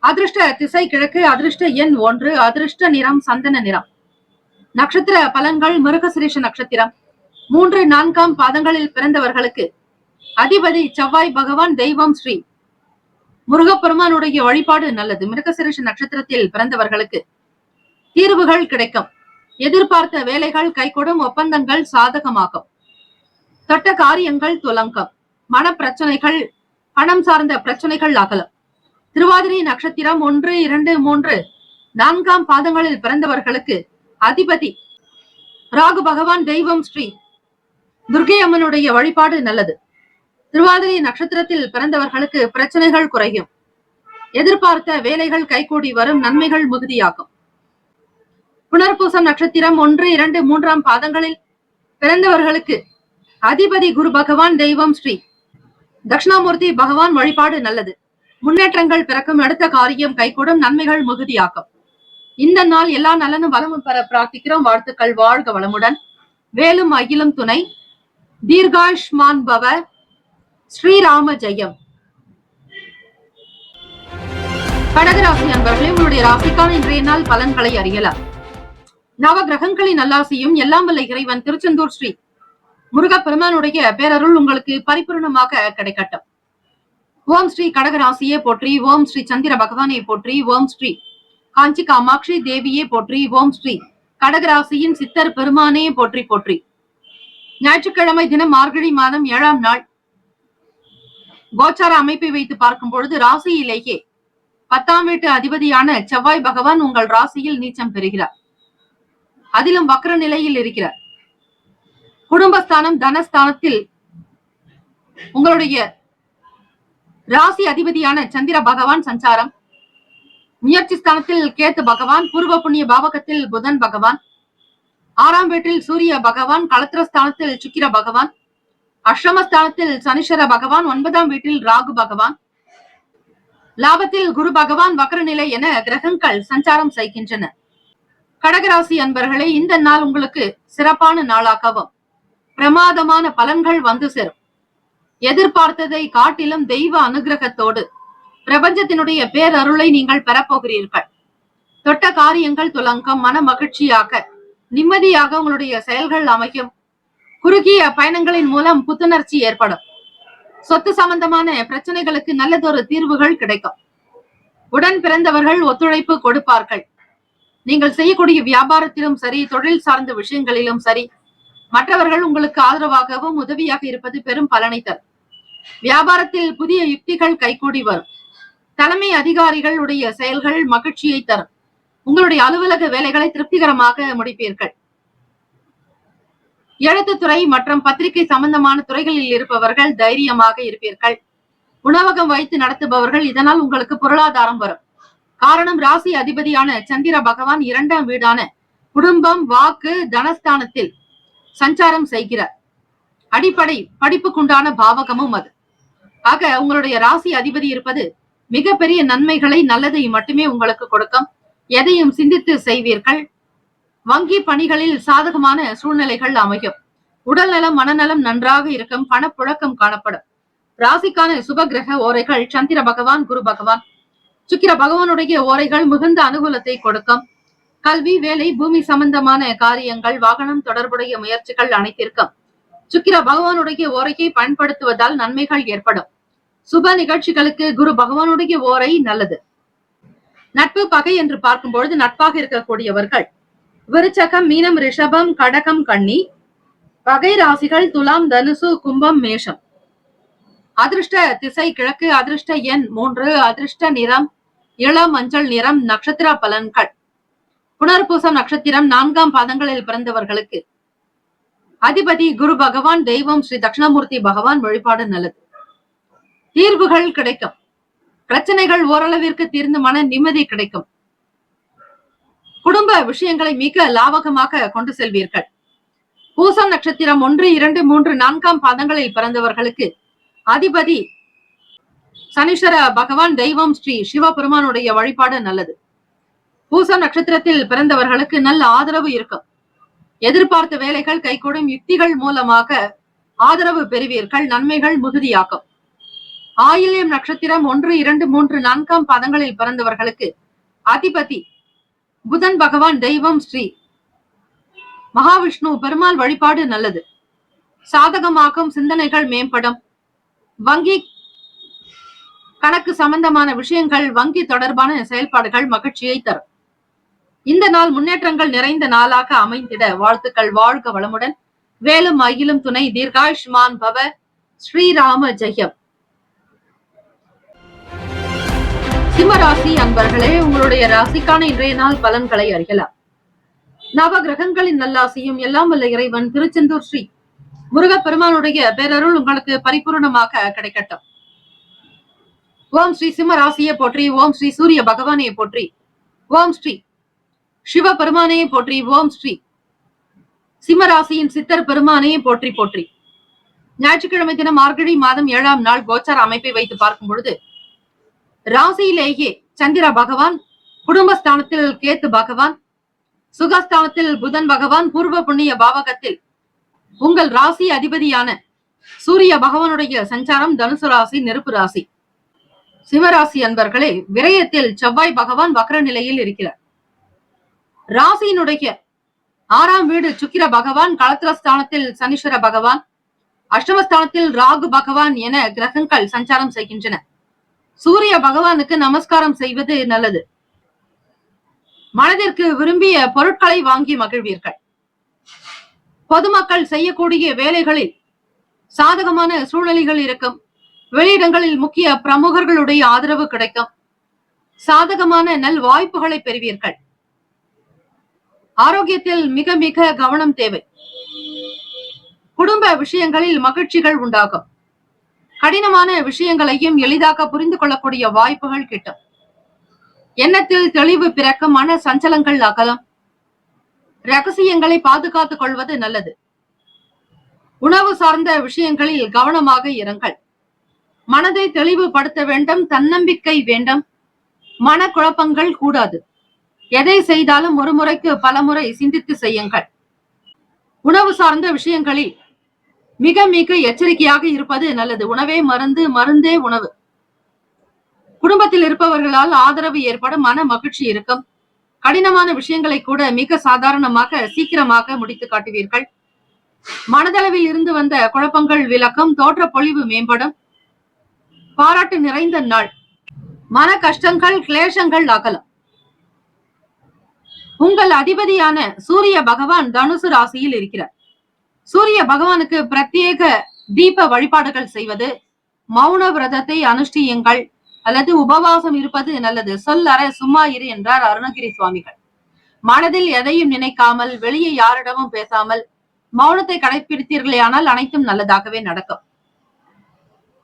அதிர்ஷ்ட திசை கிழக்கு. அதிர்ஷ்ட எண் 1. அதிர்ஷ்ட நிறம் சந்தன நிறம். நட்சத்திர பலன்கள். மிருகசிரிஷ நட்சத்திரம் 3, 4ஆம் பாதங்களில் பிறந்தவர்களுக்கு அதிபதி செவ்வாய் பகவான், தெய்வம் ஸ்ரீ முருகப்பெருமானுடைய வழிபாடு நல்லது. மிருகசிரிஷ நட்சத்திரத்தில் பிறந்தவர்களுக்கு தீர்வுகள் கிடைக்கும். எதிர்பார்த்த வேலைகள் கைகூடும். ஒப்பந்தங்கள் சாதகமாகும். தொட்ட காரியங்கள் துலங்கும். மன பிரச்சனைகள், பணம் சார்ந்த பிரச்சனைகள் அகலும். திருவாதிரை நட்சத்திரம் 1, 2, 3, 4ஆம் பாதங்களில் பிறந்தவர்களுக்கு அதிபதி ராகு பகவான், தெய்வம் ஸ்ரீ துர்க்கை அம்மனுடைய வழிபாடு நல்லது. திருவாதிரை நட்சத்திரத்தில் பிறந்தவர்களுக்கு பிரச்சனைகள் குறையும். எதிர்பார்த்த வேலைகள் கைகூடி வரும். நன்மைகள் மிகுதியாகும். புனர்பூசம் நட்சத்திரம் 1, 2, 3ஆம் பாதங்களில் பிறந்தவர்களுக்கு அதிபதி குரு பகவான், தெய்வம் ஸ்ரீ தட்சிணாமூர்த்தி பகவான் வழிபாடு நல்லது. முன்னேற்றங்கள் பிறக்கும். அடுத்த காரியம் கைகூடும். நன்மைகள் மிகுதியாகும். இந்த நாள் எல்லா நலனும் வளமும் பெற பிரார்த்திக்கிறோம். வாழ்த்துக்கள். வாழ்க வளமுடன். வேலும் அகிலும் துணை. தீர்காயுஷ்மான் பவ. ஸ்ரீராம ஜெயம். கடகராசி அன்பர்களே, உங்களுடைய ராசிக்கான இன்றைய நாள் பலன்களை அறியலாம். நவ கிரகங்களின் நல்லாசியும் எல்லாம் வல்ல இறைவன் திருச்செந்தூர் ஸ்ரீ முருகப்பெருமானுடைய பேரருள் உங்களுக்கு பரிபூர்ணமாக கிடைக்கட்டும். ஓம் ஸ்ரீ கடகராசியே போற்றி, ஓம் ஸ்ரீ சந்திர பகவானை போற்றி, ஓம் ஸ்ரீ காஞ்சி காமாட்சி தேவியே போற்றி, ஓம் ஸ்ரீ கடகராசியின் சித்தர் பெருமானே போற்றி போற்றி. ஞாயிற்றுக்கிழமை தினம் மார்கழி மாதம் 7ஆம் நாள் கோச்சார அமைப்பை வைத்து பார்க்கும் பொழுது ராசியிலேயே 10ஆம் வீட்டு அதிபதியான செவ்வாய் பகவான் உங்கள் ராசியில் நீச்சம் பெறுகிறார். அதிலும் வக்ர நிலையில் இருக்கிறார். குடும்பஸ்தானம் தனஸ்தானத்தில் உங்களுடைய ராசி அதிபதியான சந்திர பகவான் சஞ்சாரம், முயற்சி ஸ்தானத்தில் கேத்து பகவான், பூர்வ புண்ணிய பாவகத்தில் புதன் பகவான், 6ஆம் வீட்டில் சூரிய பகவான், களத்திரஸ்தானத்தில் சுக்கிர பகவான், அஷ்டமஸ்தானத்தில் சனீஸ்வர பகவான், 9ஆம் வீட்டில் ராகு பகவான், லாபத்தில் குரு பகவான் வக்ர நிலை என கிரகங்கள் சஞ்சாரம் செய்கின்றன. கடகராசி அன்பர்களே, இந்த நாள் உங்களுக்கு சிறப்பான நாளாகவும் பிரமாதமான பலன்கள் வந்து சேரும். எதிர்பார்த்ததை காட்டிலும் தெய்வ அனுகிரகத்தோடு பிரபஞ்சத்தினுடைய பேரருளை நீங்கள் பெறப்போகிறீர்கள். தொட்ட காரியங்கள் துலங்கம், மன மகிழ்ச்சியாக நிம்மதியாக உங்களுடைய செயல்கள் அமையும். குறுகிய பயணங்களின் மூலம் புத்துணர்ச்சி ஏற்படும். சொத்து சம்பந்தமான பிரச்சனைகளுக்கு நல்லதொரு தீர்வுகள் கிடைக்கும். உடன் பிறந்தவர்கள் ஒத்துழைப்பு கொடுப்பார்கள். நீங்கள் செய்யக்கூடிய வியாபாரத்திலும் சரி, தொழில் சார்ந்த விஷயங்களிலும் சரி, மற்றவர்கள் உங்களுக்கு ஆதரவாகவும் உதவியாக இருப்பது பெரும் பலனை தரும். வியாபாரத்தில் புதிய யுக்திகள் கைகூடி வரும். தலைமை அதிகாரிகளுடைய செயல்கள் மகிழ்ச்சியை தரும். உங்களுடைய அலுவலக வேலைகளை திருப்திகரமாக முடிப்பீர்கள். எழுத்துத்துறை மற்றும் பத்திரிகை சம்பந்தமான துறைகளில் இருப்பவர்கள் தைரியமாக இருப்பீர்கள். உணவகம் வைத்து நடத்துபவர்கள் இதனால் உங்களுக்கு பொருளாதாரம் வரும். காரணம், ராசி அதிபதியான சந்திர பகவான் 2ஆம் வீடான குடும்பம், வாக்கு, தனஸ்தானத்தில் சஞ்சாரம் செய்கிறார். அடிப்படை படிப்புக்குண்டான பாவகமும் அது. ஆக உங்களுடைய ராசி அதிபதி இருப்பது மிகப்பெரிய நன்மைகளை, நல்லதை மட்டுமே உங்களுக்கு கொடுக்கும். எதையும் சிந்தித்து செய்வீர்கள். வங்கி பணிகளில் சாதகமான சூழ்நிலைகள் அமையும். உடல் நலம், மனநலம் நன்றாக இருக்கும். பணப்புழக்கம் காணப்படும். ராசிக்கான சுப கிரக ஓரைகள் சந்திர பகவான், குரு பகவான், சுக்கிர பகவானுடைய ஓரைகள் மிகுந்த அனுகூலத்தை கொடுக்கும். கல்வி, வேலை, பூமி சம்பந்தமான காரியங்கள், வாகனம் தொடர்புடைய முயற்சிகள் அனைத்திற்கும் சுக்கிர பகவானுடைய ஓரையை பயன்படுத்துவதால் நன்மைகள் ஏற்படும். சுப நிகழ்ச்சிகளுக்கு குரு பகவானுடைய ஓரை நல்லது. நட்பு, பகை என்று பார்க்கும் பொழுது நட்பாக இருக்கக்கூடியவர்கள் விருச்சகம், மீனம், ரிஷபம், கடகம், கன்னி. பகை ராசிகள் துலாம், தனுசு, கும்பம், மேஷம். அதிர்ஷ்ட திசை கிழக்கு. அதிர்ஷ்ட எண் 3. அதிர்ஷ்ட நிறம் இளம் மஞ்சள் நிறம். நட்சத்திர பலன்கள். புனர்பூசம் நட்சத்திரம் 4ஆம் பாதங்களில் பிறந்தவர்களுக்கு அதிபதி குரு பகவான், தெய்வம் ஸ்ரீ தட்சிணாமூர்த்தி பகவான் வழிபாடு நல்லது. தீர்வுகள் கிடைக்கும். பிரச்சனைகள் ஓரளவிற்கு தீர்ந்து மன நிம்மதி கிடைக்கும். குடும்ப விஷயங்களை மிக லாபகமாக கொண்டு செல்வீர்கள். பூசம் நட்சத்திரம் 1, 2, 3, 4ஆம் பாதங்களில் பிறந்தவர்களுக்கு அதிபதி சனீஸ்வர பகவான், தெய்வம் ஸ்ரீ சிவபெருமானுடைய வழிபாடு நல்லது. பூசம் நட்சத்திரத்தில் பிறந்தவர்களுக்கு நல்ல ஆதரவு இருக்கும். எதிர்பார்த்த வேலைகள் கைகூடும். யுக்திகள் மூலமாக ஆதரவு பெறுவீர்கள். நன்மைகள் மிகுதியாகும். ஆயில்யம் நட்சத்திரம் 1, 2, 3, 4ஆம் பாதங்களில் பிறந்தவர்களுக்கு அதிபதி புதன் பகவான், தெய்வம் ஸ்ரீ மகாவிஷ்ணு பெருமாள் வழிபாடு நல்லது. சாதகமாகும். சிந்தனைகள் மேம்படும். வங்கி கணக்கு சம்பந்தமான விஷயங்கள், வங்கி தொடர்பான செயல்பாடுகள் மகிழ்ச்சியை தரும். இந்த நாள் முன்னேற்றங்கள் நிறைந்த நாளாக அமைந்திட வாழ்த்துக்கள். வாழ்க வளமுடன். வேலும் அகிலும் துணை. தீர்காயுஷ்மான் பவ. ஸ்ரீராம ஜெயம். சிம்மராசி அன்பர்களே, உங்களுடைய ராசிக்கான இன்றைய நாள் பலன்களை அறியலாம். நவ கிரகங்களின் நல்லாசியும் எல்லாம் வல்ல இறைவன் திருச்செந்தூர் ஸ்ரீ முருகப்பெருமானுடைய பேரருள் உங்களுக்கு பரிபூர்ணமாக கிடைக்கட்டும். ஓம் ஸ்ரீ சிம்ம ராசியை போற்றி. ஓம் ஸ்ரீ சூரிய பகவானை போற்றி. ஓம் ஸ்ரீ சிவ பெருமானே போற்றி. ஓம் ஸ்ரீ சிம்மராசியின் சித்தர் பெருமானே போற்றி போற்றி. ஞாயிற்றுக்கிழமை தினம் மார்கழி மாதம் 7ஆம் நாள் கோச்சார அமைப்பை வைத்து பார்க்கும் பொழுது ராசியிலேயே சந்திர பகவான், குடும்பஸ்தானத்தில் கேத்து பகவான், சுகஸ்தானத்தில் புதன் பகவான், பூர்வ புண்ணிய பாவகத்தில் உங்கள் ராசி அதிபதியான சூரிய பகவானுடைய சஞ்சாரம் தனுசு ராசி, நெருப்பு ராசி. சிவராசி அன்பர்களே, விரயத்தில் செவ்வாய் பகவான் வக்ர நிலையில் இருக்கிறார். ராசியினுடைய ஆறாம் வீடு சுக்கிர பகவான், களத்திரஸ்தானத்தில் சனீஸ்வர பகவான், அஷ்டமஸ்தானத்தில் ராகு பகவான் என கிரகங்கள் சஞ்சாரம் செய்கின்றன. சூரிய பகவானுக்கு நமஸ்காரம் செய்வது நல்லது. மனதிற்கு விரும்பிய பொருட்களை வாங்கி மகிழ்வீர்கள். பொதுமக்கள் செய்யக்கூடிய வேலைகளில் சாதகமான சூழ்நிலைகள் இருக்கும். வெளியிடங்களில் முக்கிய பிரமுகர்களுடைய ஆதரவு கிடைக்கும். சாதகமான நல் வாய்ப்புகளை பெறுவீர்கள். ஆரோக்கியத்தில் மிக மிக கவனம் தேவை. குடும்ப விஷயங்களில் மகிழ்ச்சிகள் உண்டாகும். கடினமான விஷயங்களையும் எளிதாக புரிந்து கொள்ளக்கூடிய வாய்ப்புகள் கிட்டும். எண்ணத்தில் தெளிவு பிறக்கும். மன சஞ்சலங்கள் அகலும். ரகசியங்களை பாதுகாத்துக் கொள்வது நல்லது. உணவு சார்ந்த விஷயங்களில் கவனமாக இருங்கள். மனதை தெளிவுபடுத்த வேண்டும். தன்னம்பிக்கை வேண்டும். மனக்குழப்பங்கள் கூடாது. எதை செய்தாலும் ஒரு முறைக்கு பல முறை சிந்தித்து செய்யுங்கள். உணவு சார்ந்த விஷயங்களில் மிக மிக எச்சரிக்கையாக இருப்பது நல்லது. உணவே மருந்து, மருந்தே உணவு. குடும்பத்தில் இருப்பவர்களால் ஆதரவு ஏற்படும். மன மகிழ்ச்சி இருக்கும். கடினமான விஷயங்களை கூட மிக சாதாரணமாக சீக்கிரமாக முடித்து காட்டுவீர்கள். மனதளவில் இருந்து வந்த குழப்பங்கள் விலக்கும். தோற்ற பொலிவு மேம்படும். பாராட்டு நிறைந்த நாள். மன கஷ்டங்கள், கிளேசங்கள் அகலும். உங்கள் அதிபதியான சூரிய பகவான் தனுசு ராசியில் இருக்கிறார். சூரிய பகவானுக்கு பிரத்யேக தீப வழிபாடுகள் செய்வது, மௌன விரதத்தை அனுஷ்டியுங்கள் அல்லது உபவாசம் இருப்பது நல்லது. சொல்லற சும்மா இரு என்றார் அருணகிரி சுவாமிகள். மனதில் எதையும் நினைக்காமல், வெளியே யாரிடமும் பேசாமல் மௌனத்தை கடைபிடித்தீர்களேயானால் அனைத்தும் நல்லதாகவே நடக்கும்.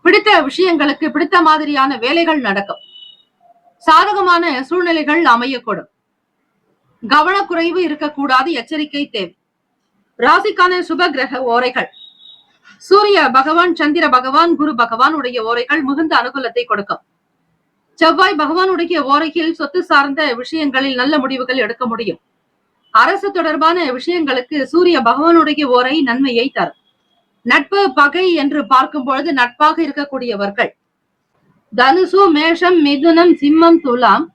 பிடித்த விஷயங்களுக்கு பிடித்த மாதிரியான வேலைகள் நடக்கும். சாதகமான சூழ்நிலைகள் அமையக்கூடும். கவனக்குறைவு இருக்கக்கூடாது. எச்சரிக்கை தேவை. ராசிக்கான சுப கிரக ஓரைகள். சூரிய பகவான், சந்திர பகவான், குரு பகவான் உடைய ஓரைகள் மிகுந்த அனுகூலத்தை கொடுக்கும். செவ்வாய் பகவானுடைய ஓரையில் சொத்து சார்ந்த விஷயங்களில் நல்ல முடிவுகள் எடுக்க முடியும். அரசு தொடர்பான விஷயங்களுக்கு சூரிய பகவானுடைய ஓரை நன்மையை தரும். நட்பு பகை என்று பார்க்கும் பொழுது நட்பாக இருக்கக்கூடியவர்கள் தனுசு, மேஷம், மிதுனம், சிம்மம், துலாம்.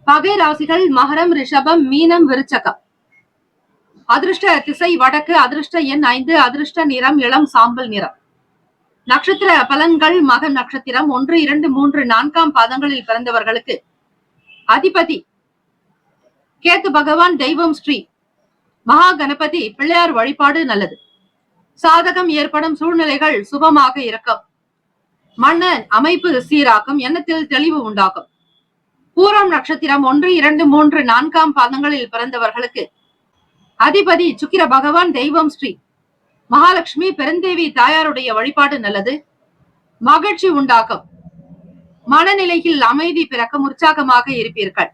பகை ராசிகள் மகரம், ரிஷபம், மீனம், விருச்சகம். அதிர்ஷ்ட திசை வடக்கு. அதிர்ஷ்ட எண் 5. அதிர்ஷ்ட நிறம் இளம் சாம்பல் நிறம். நட்சத்திர பலன்கள். மக நட்சத்திரம் 1, 2, 3, 4 பாதங்களில் பிறந்தவர்களுக்கு அதிபதி கேத்து பகவான். தெய்வம் ஸ்ரீ மகா கணபதி. பிள்ளையார் வழிபாடு நல்லது. சாதகம் ஏற்படும். சூழ்நிலைகள் சுபமாக இருக்கும். மன அமைப்பு சீராக்கும். எண்ணத்தில் தெளிவு உண்டாகும். பூரம் நட்சத்திரம் 1, 2, 3, 4 பாதங்களில் பிறந்தவர்களுக்கு அதிபதி சுக்கிர பகவான். தெய்வம் ஸ்ரீ மகாலட்சுமி. பெருந்தேவி தாயாருடைய வழிபாடு நல்லது. மகிழ்ச்சி உண்டாகும். மனநிலையில் அமைதி பிறக்கும். உற்சாகமாக இருப்பீர்கள்.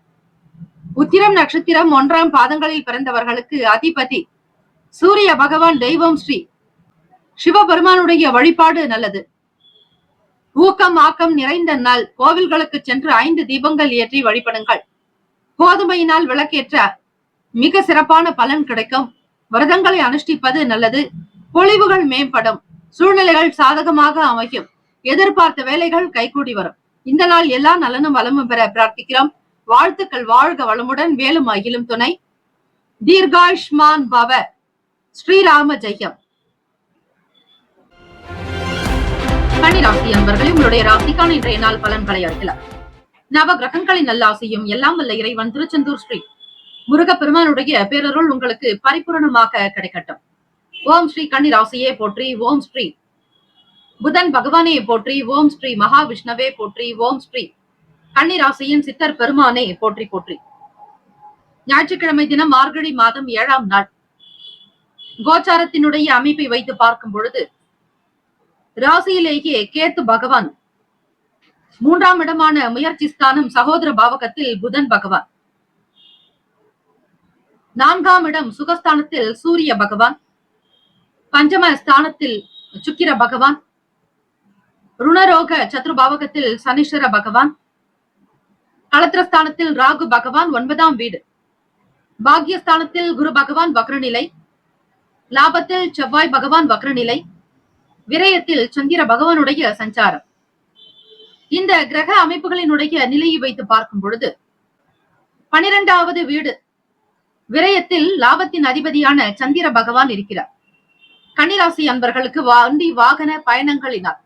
உத்திரம் நட்சத்திரம் 1 பாதங்களில் பிறந்தவர்களுக்கு அதிபதி சூரிய பகவான். தெய்வம் ஸ்ரீ சிவபெருமானுடைய வழிபாடு நல்லது. ஊக்கம் ஆக்கம் நிறைந்த நாள். கோவில்களுக்கு சென்று 5 தீபங்கள் ஏற்றி வழிபடுங்கள். கோதுமையினால் விளக்கேற்ற மிக சிறப்பான பலன் கிடைக்கும். விரதங்களை அனுஷ்டிப்பது நல்லது. பொழிவுகள் மேம்படும். சூழ்நிலைகள் சாதகமாக அமையும். எதிர்பார்த்த வேலைகள் கைகூடி வரும். இந்த நாள் எல்லா நலனும் வளமும் பெற பிரார்த்திக்கிறோம். வாழ்த்துக்கள். வாழ்க வளமுடன். வேலும் அகிலும் துணை. தீர்காயுஷ்மான் பவ. ஸ்ரீராம ஜெயம். கன்னிராசி அன்பர்களே, உங்களுடைய ராசிக்கான இன்றைய நாள் பலன்களை அறியலாம். நவ கிரகங்களின் நல்லாசையும் எல்லாம் வல்ல இறைவன் திருச்செந்தூர் ஸ்ரீ முருகப்பெருமானுடைய பேரருள் உங்களுக்கு பரிபூரணமாக கிடைக்கட்டும். ஓம் ஸ்ரீ கன்னிராசியே போற்றி. ஓம் ஸ்ரீ புதன் பகவானே போற்றி. ஓம் ஸ்ரீ மகாவிஷ்ணவே போற்றி. ஓம் ஸ்ரீ கன்னிராசியின் சித்தர் பெருமானே போற்றி போற்றி. ஞாயிற்றுக்கிழமை தினம் மார்கழி மாதம் 7ஆம் நாள். கோச்சாரத்தினுடைய அமைப்பை வைத்து பார்க்கும் பொழுது ராசியிலேயே கேத்து பகவான். 3ஆம் இடமான முயற்சி ஸ்தானம் சகோதர பாவகத்தில் புதன் பகவான். 4ஆம் இடம் சுகஸ்தானத்தில் சூரிய பகவான். பஞ்சம ஸ்தானத்தில் சுக்கிர பகவான். ருணரோக சத்ருபாவகத்தில் சனீஸ்வர பகவான். களத்திரஸ்தானத்தில் ராகு பகவான். 9ஆம் வீடு. பாக்யஸ்தானத்தில் குரு பகவான் வக்ரநிலை. லாபத்தில் செவ்வாய் பகவான் வக்ரநிலை. விரயத்தில் சந்திர பகவானுடைய சஞ்சாரம். இந்த கிரக அமைப்புகளினுடைய நிலையை வைத்து பார்க்கும் பொழுது 12வது வீடு விரயத்தில் லாபத்தின் அதிபதியான சந்திர பகவான் இருக்கிறார். கன்னிராசி அன்பர்களுக்கு வண்டி வாகன பயணங்களினால்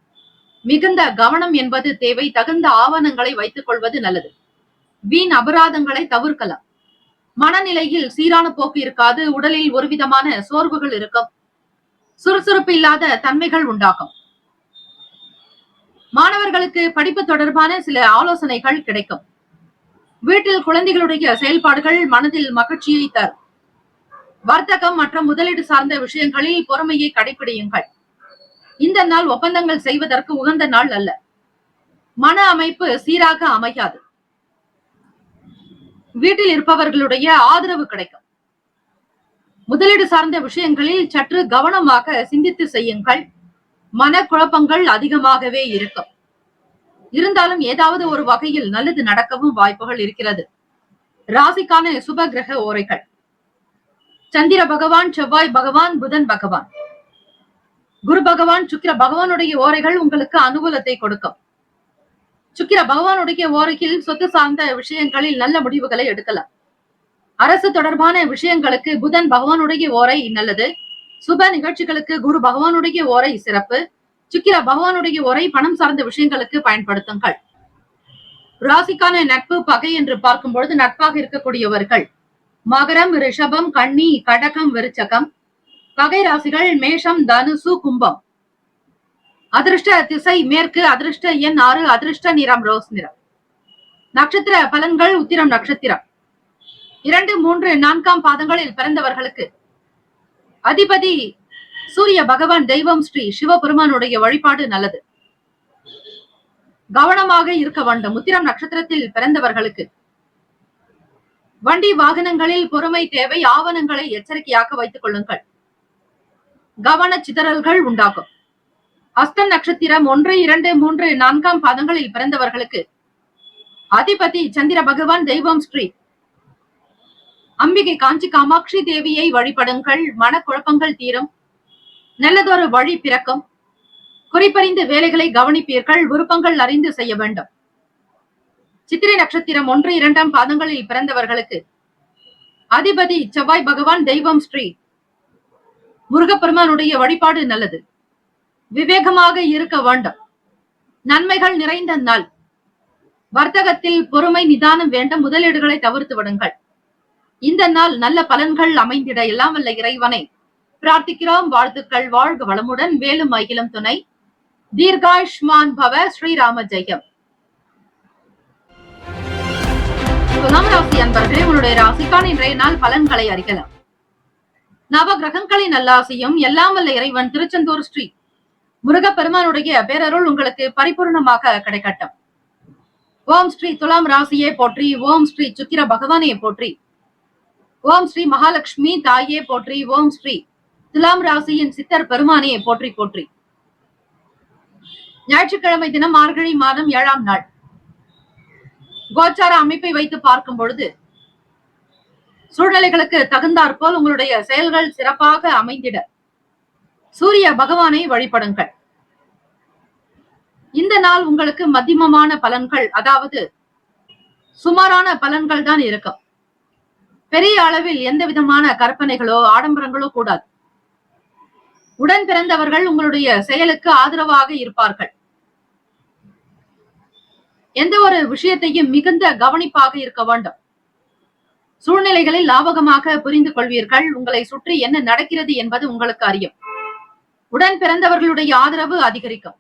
மிகுந்த கவனம் என்பது தேவை. தகுந்த ஆவணங்களை வைத்துக் கொள்வது நல்லது. வீண் அபராதங்களை தவிர்க்கலாம். மனநிலையில் சீரான போக்கு இருக்காது. உடலில் ஒரு விதமான சோர்வுகள் இருக்கும். சுறுசுறுப்பு இல்லாத தன்மைகள் உண்டாகும். மாணவர்களுக்கு படிப்பு தொடர்பான சில ஆலோசனைகள் கிடைக்கும். வீட்டில் குழந்தைகளுடைய செயல்பாடுகள் மனதில் மகிழ்ச்சியை தரும். வர்த்தகம் மற்றும் முதலீடு சார்ந்த விஷயங்களில் பொறுமையை கடைபிடியுங்கள். இந்த நாள் ஒப்பந்தங்கள் செய்வதற்கு உகந்த நாள் அல்ல. மன அமைப்பு சீராக அமையாது. வீட்டில் இருப்பவர்களுடைய ஆதரவு கிடைக்கும். முதலீடு சார்ந்த விஷயங்களில் சற்று கவனமாக சிந்தித்து செய்யுங்கள். மனக்குழப்பங்கள் அதிகமாகவே இருக்கும். இருந்தாலும் ஏதாவது ஒரு வகையில் நல்லது நடக்கவும் வாய்ப்புகள் இருக்கிறது. ராசிக்கான சுப கிரக ஓரைகள்: சந்திர பகவான், செவ்வாய் பகவான், புதன் பகவான், குரு பகவான், சுக்கிர பகவானுடைய ஓரைகள் உங்களுக்கு அனுகூலத்தை கொடுக்கும். சுக்கிர பகவானுடைய ஓரையில் சொத்து சார்ந்த விஷயங்களில் நல்ல முடிவுகளை எடுக்கலாம். அரசு தொடர்பான விஷயங்களுக்கு புதன் பகவானுடைய ஓரை நல்லது. சுப நிகழ்ச்சிகளுக்கு குரு பகவானுடைய ஓரை சிறப்பு. சுக்கிர பகவானுடைய ஓரை பணம் சார்ந்த விஷயங்களுக்கு பயன்படுத்துங்கள். ராசிக்கான நட்பு பகை என்று பார்க்கும் பொழுது நட்பாக இருக்கக்கூடியவர்கள் மகரம், ரிஷபம், கன்னி, கடகம், விருச்சகம். பகை ராசிகள் மேஷம், தனுசு, கும்பம். அதிர்ஷ்ட திசை மேற்கு. அதிர்ஷ்ட எண் 6. அதிர்ஷ்ட நிறம் ரோஸ் நிறம். நட்சத்திர பலன்கள்: உத்திரம் நட்சத்திரம் 2, 3, 4 பாதங்களில் பிறந்தவர்களுக்கு அதிபதி சூரிய பகவான், தெய்வம் ஸ்ரீ சிவபெருமானுடைய வழிபாடு நல்லது. கவனமாக இருக்க வேண்டும். உத்திரம் நட்சத்திரத்தில் பிறந்தவர்களுக்கு வண்டி வாகனங்களில் பொறுமை தேவை. ஆவணங்களை எச்சரிக்கையாக வைத்துக் கொள்ளுங்கள். கவன சிதறல்கள் உண்டாகும். அஸ்தம் நட்சத்திரம் 1, 2, 3, 4 பாதங்களில் பிறந்தவர்களுக்கு அதிபதி சந்திர பகவான், தெய்வம் ஸ்ரீ அம்பிகை காஞ்சி காமாட்சி தேவியை வழிபடுங்கள். மனக்குழப்பங்கள் தீரும். நல்லதொரு வழி பிறக்கும். குறிப்பறிந்து வேலைகளை கவனிப்பீர்கள். விருப்பங்கள் அறிந்து செய்ய வேண்டும். சித்திரை நட்சத்திரம் 1, 2 பாதங்களில் பிறந்தவர்களுக்கு அதிபதி செவ்வாய் பகவான், தெய்வம் ஸ்ரீ முருகப்பெருமானுடைய வழிபாடு நல்லது. விவேகமாக இருக்க வேண்டும். நன்மைகள் நிறைந்த நாள். வர்த்தகத்தில் பொறுமை நிதானம் வேண்டும். முதலீடுகளை தவிர்த்து விடுங்கள். இந்த நாள் நல்ல பலன்கள் அமைந்திட எல்லாம் வல்ல இறைவனை பிரார்த்திக்கிறோம். வாழ்த்துக்கள். வாழ்க வளமுடன். வேலும் மகிழும் துணை. தீர்காயுஷ்மான் பவ. ஸ்ரீராம ஜெயம். துலாம் ராசி அன்பர்களே, உங்களுடைய ராசிக்கான இன்றைய நாள் பலன்களை அறிக்கலாம். நவ கிரகங்களின் நல்லாசியும் எல்லாம் வல்ல இறைவன் திருச்செந்தூர் ஸ்ரீ முருகப்பெருமானுடைய பேரருள் உங்களுக்கு பரிபூர்ணமாக கிடைக்கட்டும். ஓம் ஸ்ரீ துலாம் ராசியே போற்றி. ஓம் ஸ்ரீ சுக்கிர பகவானே போற்றி. ஓம் ஸ்ரீ மகாலட்சுமி தாயே போற்றி. ஓம் ஸ்ரீ துலாம் ராசியின் சித்தர் பெருமானே போற்றி போற்றி. ஞாயிற்றுக்கிழமை தினம் மார்கழி மாதம் 7ஆம் நாள். கோச்சார அமைப்பை வைத்து பார்க்கும் பொழுது சூழ்நிலைகளுக்கு தகுந்தாற்போல் உங்களுடைய செயல்கள் சிறப்பாக அமைந்திட சூரிய பகவானை வழிபடுங்கள். இந்த நாள் உங்களுக்கு மத்தியமமான பலன்கள், அதாவது சுமாரான பலன்கள் தான் இருக்கும். பெரிய அளவில் எந்த விதமான கற்பனைகளோ ஆடம்பரங்களோ கூடாது. உடன் பிறந்தவர்கள் உங்களுடைய செயலுக்கு ஆதரவாக இருப்பார்கள். எந்த ஒரு விஷயத்தையும் மிகுந்த கவனிப்பாக இருக்க வேண்டும். சூழ்நிலைகளை லாபகமாக புரிந்து கொள்வீர்கள். உங்களை சுற்றி என்ன நடக்கிறது என்பது உங்களுக்கு அறியும். உடன் பிறந்தவர்களுடைய ஆதரவு அதிகரிக்கும்.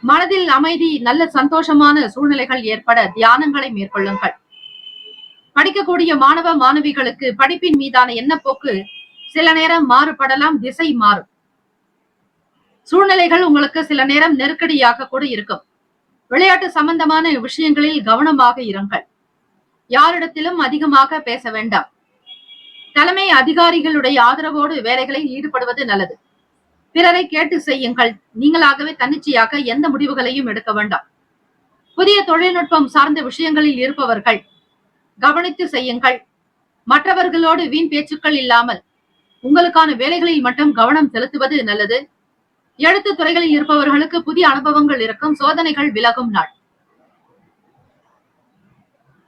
மனதில் அமைதி, நல்ல சந்தோஷமான சூழ்நிலைகள் ஏற்பட தியானங்களை மேற்கொள்ளுங்கள். படிக்கக்கூடிய மாணவ மாணவிகளுக்கு படிப்பின் மீதான எண்ணப்போக்கு சில நேரம் மாறுபடலாம். திசை மாறும். சூழ்நிலைகள் உங்களுக்கு சில நேரம் நெருக்கடியாக கூட இருக்கும். விளையாட்டு சம்பந்தமான விஷயங்களில் கவனமாக இருங்கள். யாரிடத்திலும் அதிகமாக பேச வேண்டாம். தலைமை அதிகாரிகளுடைய ஆதரவோடு வேலைகளில் ஈடுபடுவது நல்லது. பிறரை கேட்டு செய்யுங்கள். நீங்களாகவே தன்னிச்சையாக எந்த முடிவுகளையும் எடுக்க வேண்டாம். புதிய தொழில்நுட்பம் சார்ந்த விஷயங்களில் இருப்பவர்கள் கவனித்து செய்யுங்கள். மற்றவர்களோடு வீண் பேச்சுக்கள் இல்லாமல் உங்களுக்கான வேலைகளில் மட்டும் கவனம் செலுத்துவது நல்லது. எழுத்து துறைகளில் இருப்பவர்களுக்கு புதிய அனுபவங்கள் இருக்கும். சோதனைகள் விலகும் நாள்.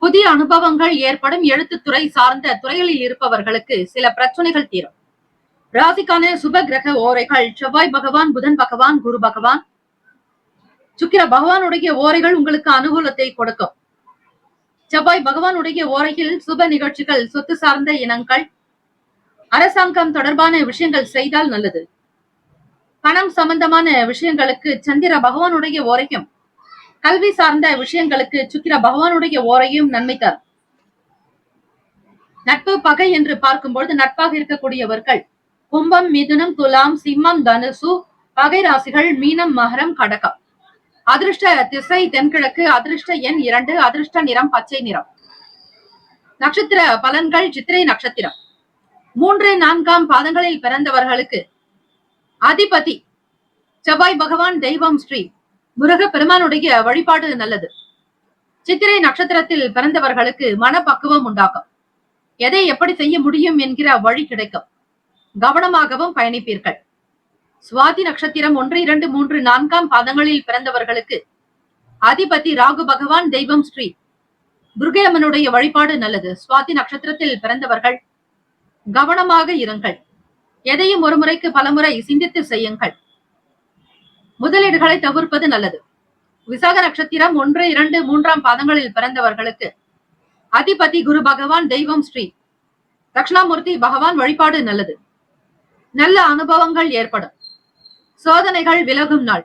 புதிய அனுபவங்கள் ஏற்படும். எழுத்துத்துறை சார்ந்த துறைகளில் இருப்பவர்களுக்கு சில பிரச்சனைகள் தீரும். ராசிக்கான சுப கிரக ஓரைகள்: செவ்வாய் பகவான், புதன் பகவான், குரு பகவான், சுக்கிர பகவானுடைய ஓரைகள் உங்களுக்கு அனுகூலத்தை கொடுக்கும். செவ்வாய் பகவானுடைய ஓரையில் சுப நிகழ்ச்சிகள், சொத்து சார்ந்த இனங்கள், அரசாங்கம் தொடர்பான விஷயங்கள் செய்தால் நல்லது. பணம் சம்பந்தமான விஷயங்களுக்கு சந்திர பகவானுடைய ஓரையும், கல்வி சார்ந்த விஷயங்களுக்கு சுக்கிர பகவானுடைய ஓரையும் நன்மை தரும். நட்பு பகை என்று பார்க்கும்பொழுது நட்பாக இருக்கக்கூடியவர்கள் கும்பம், மிதுனம், துலாம், சிம்மம், தனுசு, பகை ராசிகள் மீனம், மகரம், கடகம். அதிர்ஷ்ட திசை தென்கிழக்கு. அதிர்ஷ்ட எண் 2. அதிர்ஷ்ட நிறம் பச்சை நிறம். நட்சத்திர பலன்கள்: சித்திரை நட்சத்திரம் 3, 4 பாதங்களில் பிறந்தவர்களுக்கு அதிபதி செவ்வாய் பகவான், தெய்வம் ஸ்ரீ முருக பெருமானுடைய வழிபாடு நல்லது. சித்திரை நட்சத்திரத்தில் பிறந்தவர்களுக்கு மனப்பக்குவம் உண்டாகும். எதை எப்படி செய்ய முடியும் என்கிற வழி கிடைக்கும். கவனமாகவும் பயணிப்பீர்கள். சுவாதி நட்சத்திரம் 1, 2, 3, 4 பாதங்களில் பிறந்தவர்களுக்கு அதிபதி ராகு பகவான், தெய்வம் ஸ்ரீ துர்கையம்மனுடைய வழிபாடு நல்லது. சுவாதி நட்சத்திரத்தில் பிறந்தவர்கள் கவனமாக இருங்கள். எதையும் ஒரு முறைக்கு பலமுறை சிந்தித்து செய்யுங்கள். முதலீடுகளை தவிர்ப்பது நல்லது. விசாக நட்சத்திரம் 1, 2, 3 பாதங்களில் பிறந்தவர்களுக்கு அதிபதி குரு பகவான், தெய்வம் ஸ்ரீ தட்சிணாமூர்த்தி பகவான் வழிபாடு நல்லது. நல்ல அனுபவங்கள் ஏற்படும். சோதனைகள் விலகும் நாள்.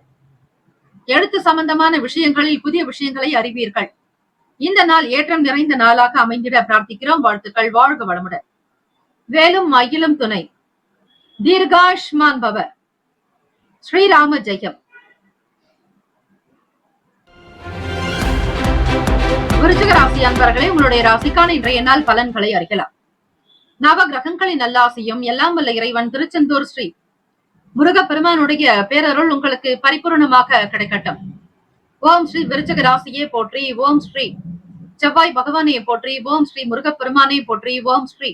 எழுத்து சம்பந்தமான விஷயங்களில் புதிய விஷயங்களை அறிவீர்கள். இந்த நாள் ஏற்றம் நிறைந்த நாளாக அமைந்திட பிரார்த்திக்கிறோம். வாழ்த்துக்கள். வாழ்க வளமுடன். வேலும் மயிலும் துணை. தீர்காஷ்மான் பவ. ஸ்ரீராம ஜெயம். விருச்சிக ராசி அன்பர்களே, உங்களுடைய ராசிக்கான இன்றைய நாள் பலன்களை அறியலாம். நவ கிரகங்களின் நல்லாசியும் எல்லாம் வல்ல இறைவன் திருச்செந்தூர் ஸ்ரீ முருக பெருமானுடைய பேரருள் உங்களுக்கு பரிபூர்ணமாக கிடைக்கட்டும். ஓம் ஸ்ரீ விருச்சிக ராசியே போற்றி. ஓம் ஸ்ரீ செவ்வாய் பகவானே போற்றி. ஓம் ஸ்ரீ முருக பெருமானே போற்றி. ஓம் ஸ்ரீ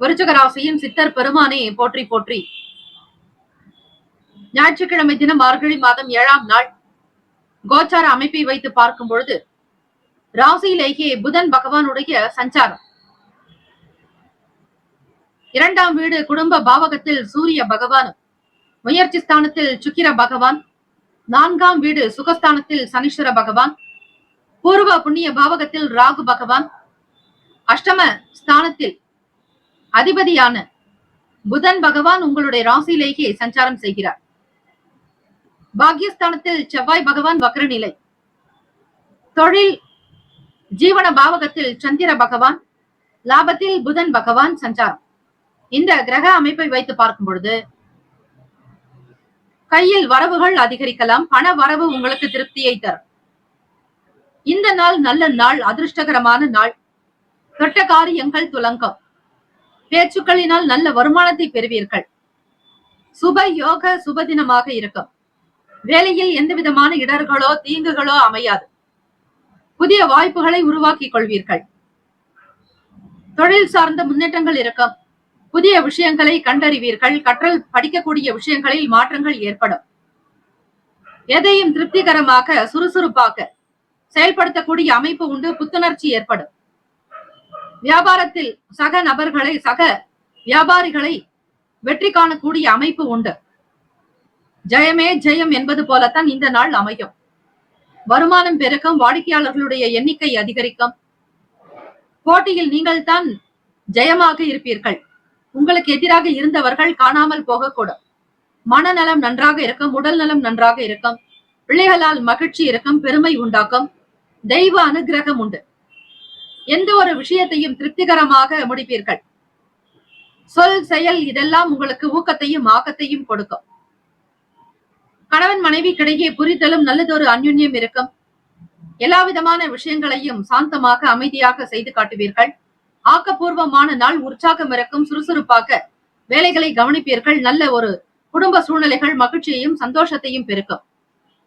விருச்சிக ராசியின் சித்தர் பெருமானே போற்றி போற்றி. ஞாயிற்றுக்கிழமை தினம் மார்கழி மாதம் 7ஆம் நாள் கோச்சார அமைப்பை வைத்து பார்க்கும் பொழுது ராசியிலேயே புதன் பகவானுடைய சஞ்சாரம். 2ஆம் வீடு குடும்ப பாவகத்தில் சூரிய பகவானும், முயற்சி ஸ்தானத்தில் சுக்கிர பகவான், 4ஆம் வீடு சுகஸ்தானத்தில் சனீஸ்வர பகவான், பூர்வ புண்ணிய பாவகத்தில் ராகு பகவான், அஷ்டம ஸ்தானத்தில் அதிபதியான புதன் பகவான் உங்களுடைய ராசியிலேயே சஞ்சாரம் செய்கிறார். பாக்யஸ்தானத்தில் செவ்வாய் பகவான் வக்ரநிலை, தொழில் ஜீவன பாவகத்தில் சந்திர பகவான், லாபத்தில் புதன் பகவான் சஞ்சாரம். இந்த கிரக அமைப்பை வைத்து பார்க்கும் பொழுது கையில் வரவுகள் அதிகரிக்கலாம். பண வரவு உங்களுக்கு திருப்தியை தரும். இந்த நாள் நல்ல நாள், அதிர்ஷ்டகரமான நாள். தொட்ட காரியங்கள் துலங்கும். பேச்சுக்களினால் நல்ல வருமானத்தை பெறுவீர்கள். சுப யோக சுபதினமாக இருக்கும். வேலையில் எந்த விதமான இடர்களோ தீங்குகளோ அமையாது. புதிய வாய்ப்புகளை உருவாக்கிக் கொள்வீர்கள். தொழில் சார்ந்த முன்னேற்றங்கள் இருக்கும். புதிய விஷயங்களை கண்டறிவீர்கள். கற்றல் படிக்கக்கூடிய விஷயங்களில் மாற்றங்கள் ஏற்படும். எதையும் திருப்திகரமாக சுறுசுறுப்பாக செயல்படுத்தக்கூடிய அமைப்பு உண்டு. புத்துணர்ச்சி ஏற்படும். வியாபாரத்தில் சக நபர்களை, சக வியாபாரிகளை வெற்றி காணக்கூடிய அமைப்பு உண்டு. ஜெயமே ஜெயம் என்பது போலத்தான் இந்த நாள் அமையும். வருமானம் பெருக்கும். வாடிக்கையாளர்களுடைய எண்ணிக்கை அதிகரிக்கும். போட்டியில் நீங்கள் தான் ஜெயமாக இருப்பீர்கள். உங்களுக்கு எதிராக இருந்தவர்கள் காணாமல் போகக்கூடும். மனநலம் நன்றாக இருக்கும். உடல் நலம் நன்றாக இருக்கும். பிள்ளைகளால் மகிழ்ச்சி இருக்கும். பெருமை உண்டாக்கும். தெய்வ அனுகிரகம் உண்டு. எந்த ஒரு விஷயத்தையும் திருப்திகரமாக முடிப்பீர்கள். சொல் செயல் இதெல்லாம் உங்களுக்கு ஊக்கத்தையும் ஆக்கத்தையும் கொடுக்கும். கணவன் மனைவிக்கிடையே புரிதலும் நல்லதொரு அந்யுன்யம் இருக்கும். எல்லா விதமான விஷயங்களையும் சாந்தமாக அமைதியாக செய்து காட்டுவீர்கள். ஆக்கப்பூர்வமான நாள். உற்சாகம் இருக்கும். சுறுசுறுப்பாக வேலைகளை கவனிப்பீர்கள். நல்ல ஒரு குடும்ப சூழ்நிலைகள் மகிழ்ச்சியையும் சந்தோஷத்தையும் பெருக்கும்.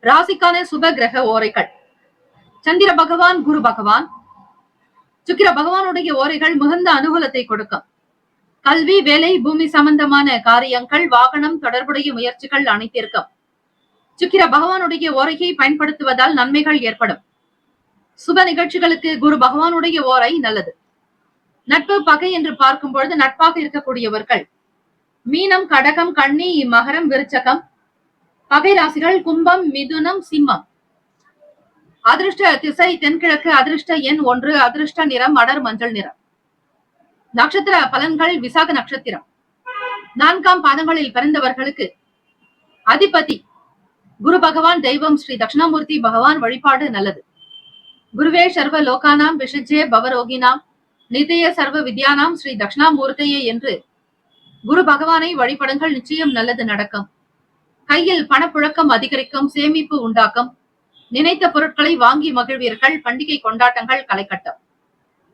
ராசிக்கான சுப கிரக ஓரைகள்: சந்திர பகவான், குரு பகவான், சுக்கிர பகவானுடைய ஓரைகள் மிகுந்த அனுகூலத்தை கொடுக்கும். கல்வி, வேலை, பூமி சம்பந்தமான காரியங்கள், வாகனம் தொடர்புடைய முயற்சிகள் அனைத்திற்கும் சுக்கிர பகவானுடைய ஓரையை பயன்படுத்துவதால் நன்மைகள் ஏற்படும். சுப நிகழ்ச்சிகளுக்கு குரு பகவானுடைய ஓரை நல்லது. நட்பு பகை என்று பார்க்கும் பொழுது நட்பாக இருக்கக்கூடியவர்கள் மீனம், கடகம், கன்னி, மகரம், விருச்சகம். பகை ராசிகள் கும்பம், மிதுனம், சிம்மம். அதிர்ஷ்ட திசை தென்கிழக்கு. அதிர்ஷ்ட எண் 1. அதிர்ஷ்ட நிறம் அடர் மஞ்சள் நிறம். நட்சத்திர பலன்கள். விசாக நட்சத்திரம் 4ஆம் பாதங்களில் பிறந்தவர்களுக்கு அதிபதி குரு பகவான், தெய்வம் ஸ்ரீ தட்சிணாமூர்த்தி பகவான் வழிபாடு நல்லது. குருவே சர்வ லோகானாம் விஷஜ்யே பவரோகினாம் நிதய சர்வ வித்யானாம் ஸ்ரீ தட்சிணாமூர்த்தியே என்று குரு பகவானை வழிபடுங்கள். நிச்சயம் நல்லது நடக்கும். கையில் பணப்புழக்கம் அதிகரிக்கும். சேமிப்பு உண்டாக்கும். நினைத்த பொருட்களை வாங்கி மகிழ்வீர்கள். பண்டிகை கொண்டாட்டங்கள் களைகட்டும்.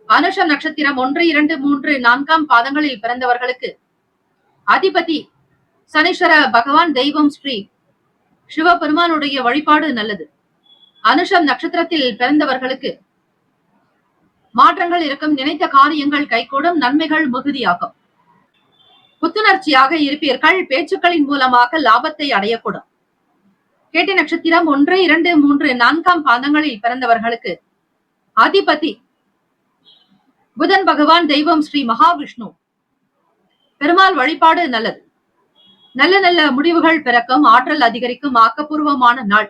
அனுஷம் நட்சத்திரம் 1, 2, 3, 4ஆம் பாதங்களில் பிறந்தவர்களுக்கு அதிபதி சனீஸ்வர பகவான், தெய்வம் ஸ்ரீ சிவபெருமானுடைய வழிபாடு நல்லது. அனுஷம் நட்சத்திரத்தில் பிறந்தவர்களுக்கு மாற்றங்கள் இருக்கும். நினைத்த காரியங்கள் கைகூடும். நன்மைகள் மிகுதியாகும். புத்துணர்ச்சியாக இருப்பீர்கள். பேச்சுக்களின் மூலமாக லாபத்தை அடையக்கூடும். கேட்டை நட்சத்திரம் 1, 2, 3, 4ஆம் பாதங்களில் பிறந்தவர்களுக்கு அதிபதி புதன் பகவான், தெய்வம் ஸ்ரீ மகாவிஷ்ணு பெருமாள் வழிபாடு நல்லது. நல்ல நல்ல முடிவுகள் பிறக்கும். ஆற்றல் அதிகரிக்கும். ஆக்கப்பூர்வமான நாள்.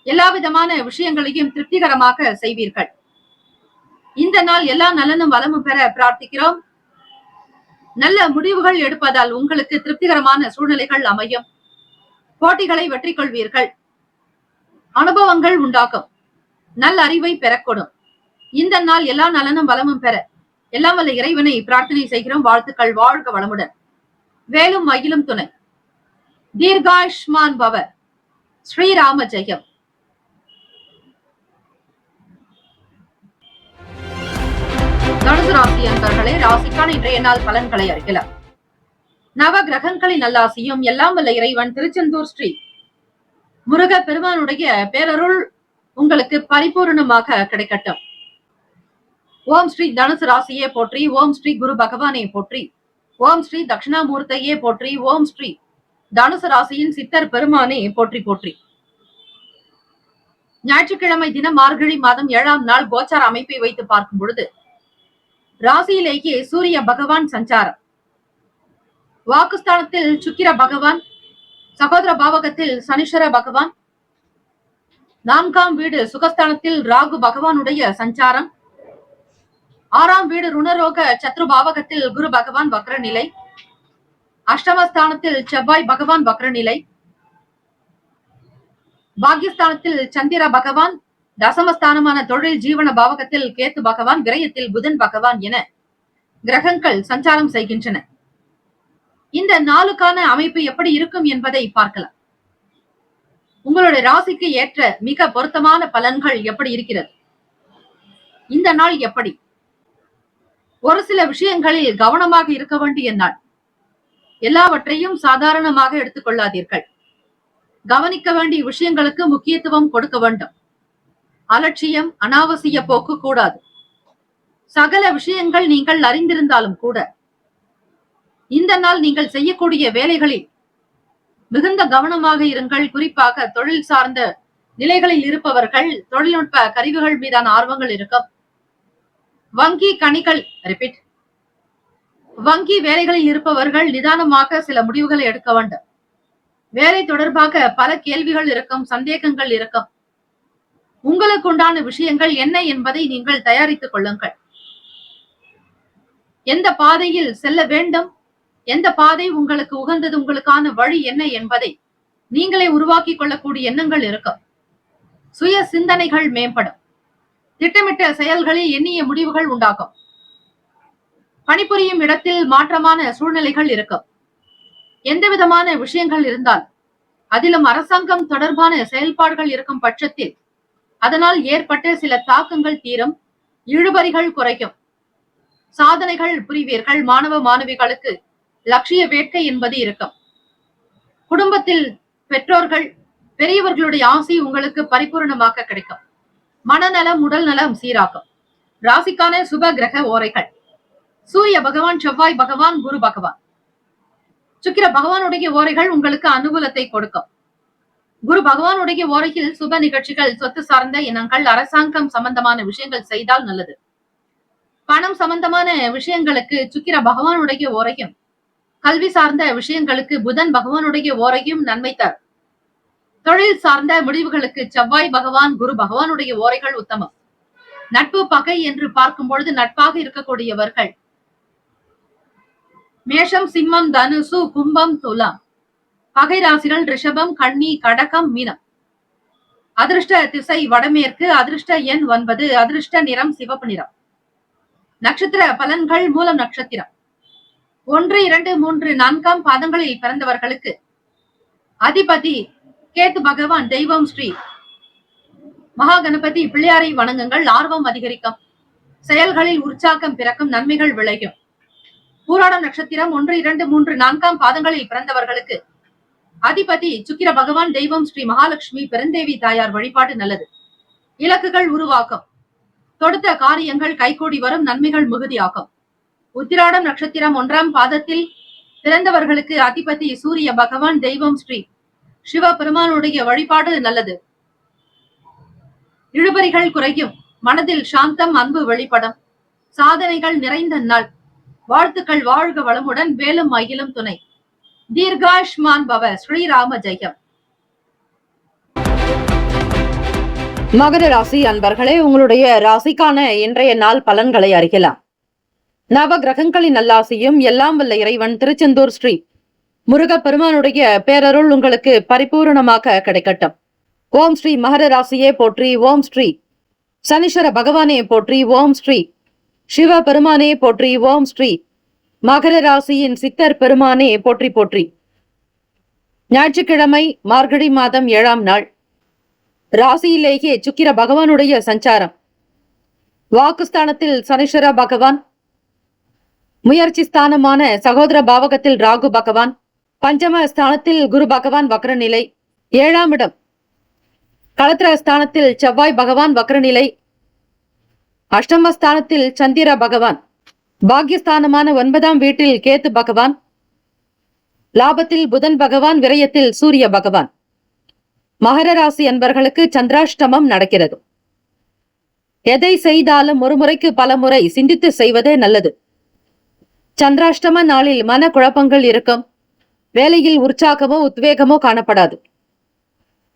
எல்லா விதமான விஷயங்களையும் திருப்திகரமாக செய்வீர்கள். இந்த நாள் எல்லா நலனும் வளமும் பெற பிரார்த்திக்கிறோம். நல்ல முடிவுகள் எடுப்பதால் உங்களுக்கு திருப்திகரமான சூழ்நிலைகள் அமையும். போட்டிகளை வெற்றி கொள்வீர்கள். அனுபவங்கள் உண்டாக்கும். நல்ல அறிவை பெறக்கூடும். இந்த நாள் எல்லா நலனும் வளமும் பெற எல்லாம் வல்ல இறைவனை பிரார்த்தனை செய்கிறோம். வாழ்த்துக்கள். வாழ்க வளமுடன். வேலும் மயிலும் துணை. தீர்காயுஷ்மான் பவ. ஸ்ரீராம ஜெயம். தனுசு ராசி அன்பர்களே, ராசிக்கான இன்றைய நாள் பலன்களை அறிக்கலாம். நவ கிரகங்களின் நல்லாசியும் எல்லாம் வல்ல இறைவன் திருச்செந்தூர் ஸ்ரீ முருக பெருமானுடைய பேரருள் உங்களுக்கு பரிபூர்ணமாக கிடைக்கட்டும். ஓம் ஸ்ரீ தனுசு ராசியே போற்றி. ஓம் ஸ்ரீ குரு பகவானே போற்றி. ஓம் ஸ்ரீ தட்சிணாமூர்த்தியே போற்றி. ஓம் ஸ்ரீ தனுசு ராசியின் சித்தர் பெருமானே போற்றி போற்றி. ஞாயிற்றுக்கிழமை தினம் மார்கழி மாதம் 7ஆம் நாள் கோச்சார அமைப்பை வைத்து பார்க்கும் பொழுது ராசியிலேயே சூரிய பகவான் சஞ்சாரம். வாக்குஸ்தானத்தில் சுக்கிர பகவான், சகோதர பாவகத்தில் சனீஸ்வர பகவான், 4ஆம் வீடு சுகஸ்தானத்தில் ராகு பகவானுடைய சஞ்சாரம், 6ஆம் வீடு ருணரோக சத்ரு பாவகத்தில் குரு பகவான் வக்ரநிலை, அஷ்டமஸ்தானத்தில் செவ்வாய் பகவான் வக்ரநிலை, பாக்யஸ்தானத்தில் சந்திர பகவான், தசமஸ்தானமான தொழில் ஜீவன பாவகத்தில் கேத்து பகவான், விரயத்தில் புதன் பகவான் என கிரகங்கள் சஞ்சாரம் செய்கின்றன. இந்த நாளுக்கான அமைப்பு எப்படி இருக்கும் என்பதை பார்க்கலாம். உங்களுடைய ராசிக்கு ஏற்ற மிக பொருத்தமான பலன்கள் எப்படி இருக்கிறது? இந்த நாள் எப்படி? ஒரு சில விஷயங்களில் கவனமாக இருக்க வேண்டிய நாள். எல்லாவற்றையும் சாதாரணமாக எடுத்துக்கொள்ளாதீர்கள். கவனிக்க வேண்டிய விஷயங்களுக்கு முக்கியத்துவம் கொடுக்க வேண்டும். அலட்சியம், அனாவசிய போக்கு கூடாது. சகல விஷயங்கள் நீங்கள் அறிந்திருந்தாலும் கூட இந்த நாள் நீங்கள் செய்யக்கூடிய வேலைகளில் மிகுந்த கவனமாக இருங்கள். குறிப்பாக தொழில் சார்ந்த நிலைகளில் இருப்பவர்கள் தொழில்நுட்ப கருவிகள் மீதான ஆர்வங்கள் இருக்கும். வங்கி கணிகள் ரிப்பீட் வங்கி வேலைகளில் இருப்பவர்கள் நிதானமாக சில முடிவுகளை எடுக்க வேண்டும். வேலை தொடர்பாக பல கேள்விகள் இருக்கும், சந்தேகங்கள் இருக்கும். உங்களுக்கு உண்டான விஷயங்கள் என்ன என்பதை நீங்கள் தயாரித்துக் கொள்ளுங்கள். எந்த பாதையில் செல்ல வேண்டும், எந்த பாதை உங்களுக்கு உகந்தது, உங்களுக்கான வழி என்ன என்பதை நீங்களே உருவாக்கி கொள்ளக்கூடிய எண்ணங்கள் இருக்கும். சுய சிந்தனைகள் மேம்படும். திட்டமிட்ட செயல்களில் எண்ணிய முடிவுகள் உண்டாகும். பணிபுரியும் இடத்தில் மாற்றமான சூழ்நிலைகள் இருக்கும். எந்த விதமான விஷயங்கள் இருந்தால் அதிலும் அரசாங்கம் தொடர்பான செயல்பாடுகள் இருக்கும் பட்சத்தில் அதனால் ஏற்பட்ட சில தாக்கங்கள் தீரும். இழுபறிகள் குறைக்கும். சாதனைகள் புரிவீர்கள். மாணவ மாணவிகளுக்கு லட்சிய வேட்கை என்பது இருக்கும். குடும்பத்தில் பெற்றோர்கள், பெரியவர்களுடைய ஆசை உங்களுக்கு பரிபூர்ணமாக கிடைக்கும். மனநலம், உடல் நலம் சீராகும். ராசிக்கான சுப கிரக ஓரைகள். சூரிய பகவான், செவ்வாய் பகவான், குரு பகவான். சுக்கிர பகவானுடைய ஓரைகள் உங்களுக்கு அனுகூலத்தை கொடுக்கும். குரு பகவானுடைய ஓரையில் சுப நிகழ்ச்சிகள், சொத்து சார்ந்த இனங்கள், அரசாங்கம் சம்பந்தமான விஷயங்கள் செய்தால் நல்லது. பணம் சம்பந்தமான விஷயங்களுக்கு சுக்கிர பகவானுடைய ஓரையும், கல்வி சார்ந்த விஷயங்களுக்கு புதன் பகவானுடைய ஓரையும் நன்மை தரும். தொழில் சார்ந்த முடிவுகளுக்கு செவ்வாய் பகவான், குரு பகவானுடைய ஓரைகள் உத்தமம். நட்பு பகை என்று பார்க்கும் பொழுது நட்பாக இருக்கக்கூடியவர்கள் மேஷம், சிம்மம், தனுசு, கும்பம், துலாம். பகை ராசிகள் ரிஷபம், கன்னி, கடகம், மீனம். அதிர்ஷ்ட திசை வடமேற்கு. அதிர்ஷ்ட எண் 9. அதிர்ஷ்ட நிறம் சிவப்பு நிறம். நட்சத்திர பலன்கள். மூலம் நட்சத்திரம் 1, 2, 3, 4 பாதங்களில் பிறந்தவர்களுக்கு அதிபதி கேத்து பகவான். தெய்வம் ஸ்ரீ மகா கணபதி பிள்ளையாரை வணங்குங்கள். ஆர்வம் அதிகரிக்கும். செயல்களில் உற்சாகம் பிறக்கும். நன்மைகள் விளையும். பூராடம் நட்சத்திரம் 1, 2, 3, 4 பாதங்களில் பிறந்தவர்களுக்கு அதிபதி சுக்கிர பகவான். தெய்வம் ஸ்ரீ மகாலட்சுமி பெருந்தேவி தாயார் வழிபாடு நல்லது. இலக்குகள் உருவாக்கும். தொடுத்த காரியங்கள் கைகூடி வரும். நன்மைகள் மிகுதியாகும். உத்திராடம் நட்சத்திரம் 1ஆம் பாதத்தில் பிறந்தவர்களுக்கு அதிபதி சூரிய பகவான். தெய்வம் ஸ்ரீ சிவ பெருமானுடைய வழிபாடு நல்லது. இழுபறிகள் குறையும். மனதில் சாந்தம், அன்பு வெளிப்படும். சாதனைகள் நிறைந்த நாள். வாழ்த்துக்கள். வாழ்க வளமுடன். வேலும் மயிலும் துணை. தீர்காஷ்மான் பவ. ஸ்ரீராம ஜெயம். மகர ராசி அன்பர்களே, உங்களுடைய ராசிக்கான இன்றைய நாள் பலன்களை அறியலாம். நவ கிரகங்களின் நல்லாசியும் எல்லாம் வல்ல இறைவன் திருச்செந்தூர் ஸ்ரீ முருகப்பெருமானுடைய பேரருள் உங்களுக்கு பரிபூர்ணமாக கிடைக்கட்டும். ஓம் ஸ்ரீ மகர ராசியே போற்றி. ஓம் ஸ்ரீ சனீஸ்வர பகவானே போற்றி. ஓம் ஸ்ரீ சிவ பெருமானே போற்றி. ஓம் ஸ்ரீ மகர ராசியின் சித்தர் பெருமானே போற்றி போற்றி. ஞாயிற்றுக்கிழமை, மார்கழி மாதம் 7ஆம் நாள். ராசியிலேயே சுக்கிர பகவானுடைய சஞ்சாரம். வாக்குஸ்தானத்தில் சனீஸ்வர பகவான், முயற்சி ஸ்தானமான சகோதர பாவகத்தில் ராகு பகவான், பஞ்சம ஸ்தானத்தில் குரு பகவான் வக்ரநிலை, 7ஆம் இடம் களத்திர ஸ்தானத்தில் செவ்வாய் பகவான் வக்ரநிலை, அஷ்டமஸ்தானத்தில் சந்திர பகவான், பாக்யஸ்தானமான 9ஆம் வீட்டில் கேத்து பகவான், லாபத்தில் புதன் பகவான், விரயத்தில் சூரிய பகவான். மகர ராசி அன்பர்களுக்கு சந்திராஷ்டமம் நடக்கிறது. எதை செய்தாலும் ஒரு முறைக்கு பல முறை சிந்தித்து செய்வதே நல்லது. சந்திராஷ்டம நாளில் மன குழப்பங்கள் இருக்கும். வேலையில் உற்சாகமோ உத்வேகமோ காணப்படாது.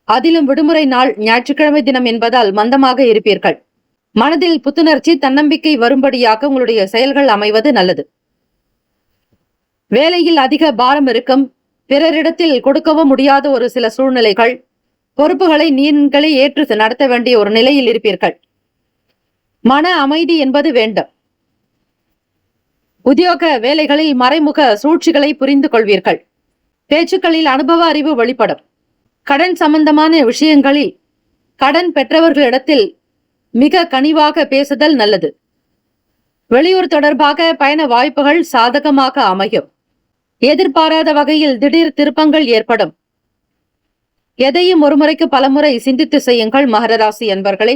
அதிலும் விடுமுறை நாள், ஞாயிற்றுக்கிழமை தினம் என்பதால் மந்தமாக இருப்பீர்கள். மனதில் புத்துணர்ச்சி, தன்னம்பிக்கை வரும்படியாக உங்களுடைய செயல்கள் அமைவது நல்லது. வேலையில் அதிக பாரம் இருக்கும். பிறரிடத்தில் கொடுக்கவும் முடியாத ஒரு சில சூழ்நிலைகள், பொறுப்புகளை நீங்களே ஏற்று நடத்த வேண்டிய ஒரு நிலையில் இருப்பீர்கள். மன அமைதி என்பது வேண்டும். உத்தியோக வேலைகளில் மறைமுக சூழ்ச்சிகளை புரிந்து கொள்வீர்கள். பேச்சுக்களில் அனுபவ அறிவு வெளிப்படும். கடன் சம்பந்தமான விஷயங்களில் கடன் பெற்றவர்களிடத்தில் மிக கனிவாக பேசுதல் நல்லது. வெளியூர் தொடர்பாக பயண வாய்ப்புகள் சாதகமாக அமையும். எதிர்பாராத வகையில் திடீர் திருப்பங்கள் ஏற்படும். எதையும் ஒருமுறைக்கு பலமுறை சிந்தித்து செய்யுங்கள். மகர ராசி அன்பர்களே,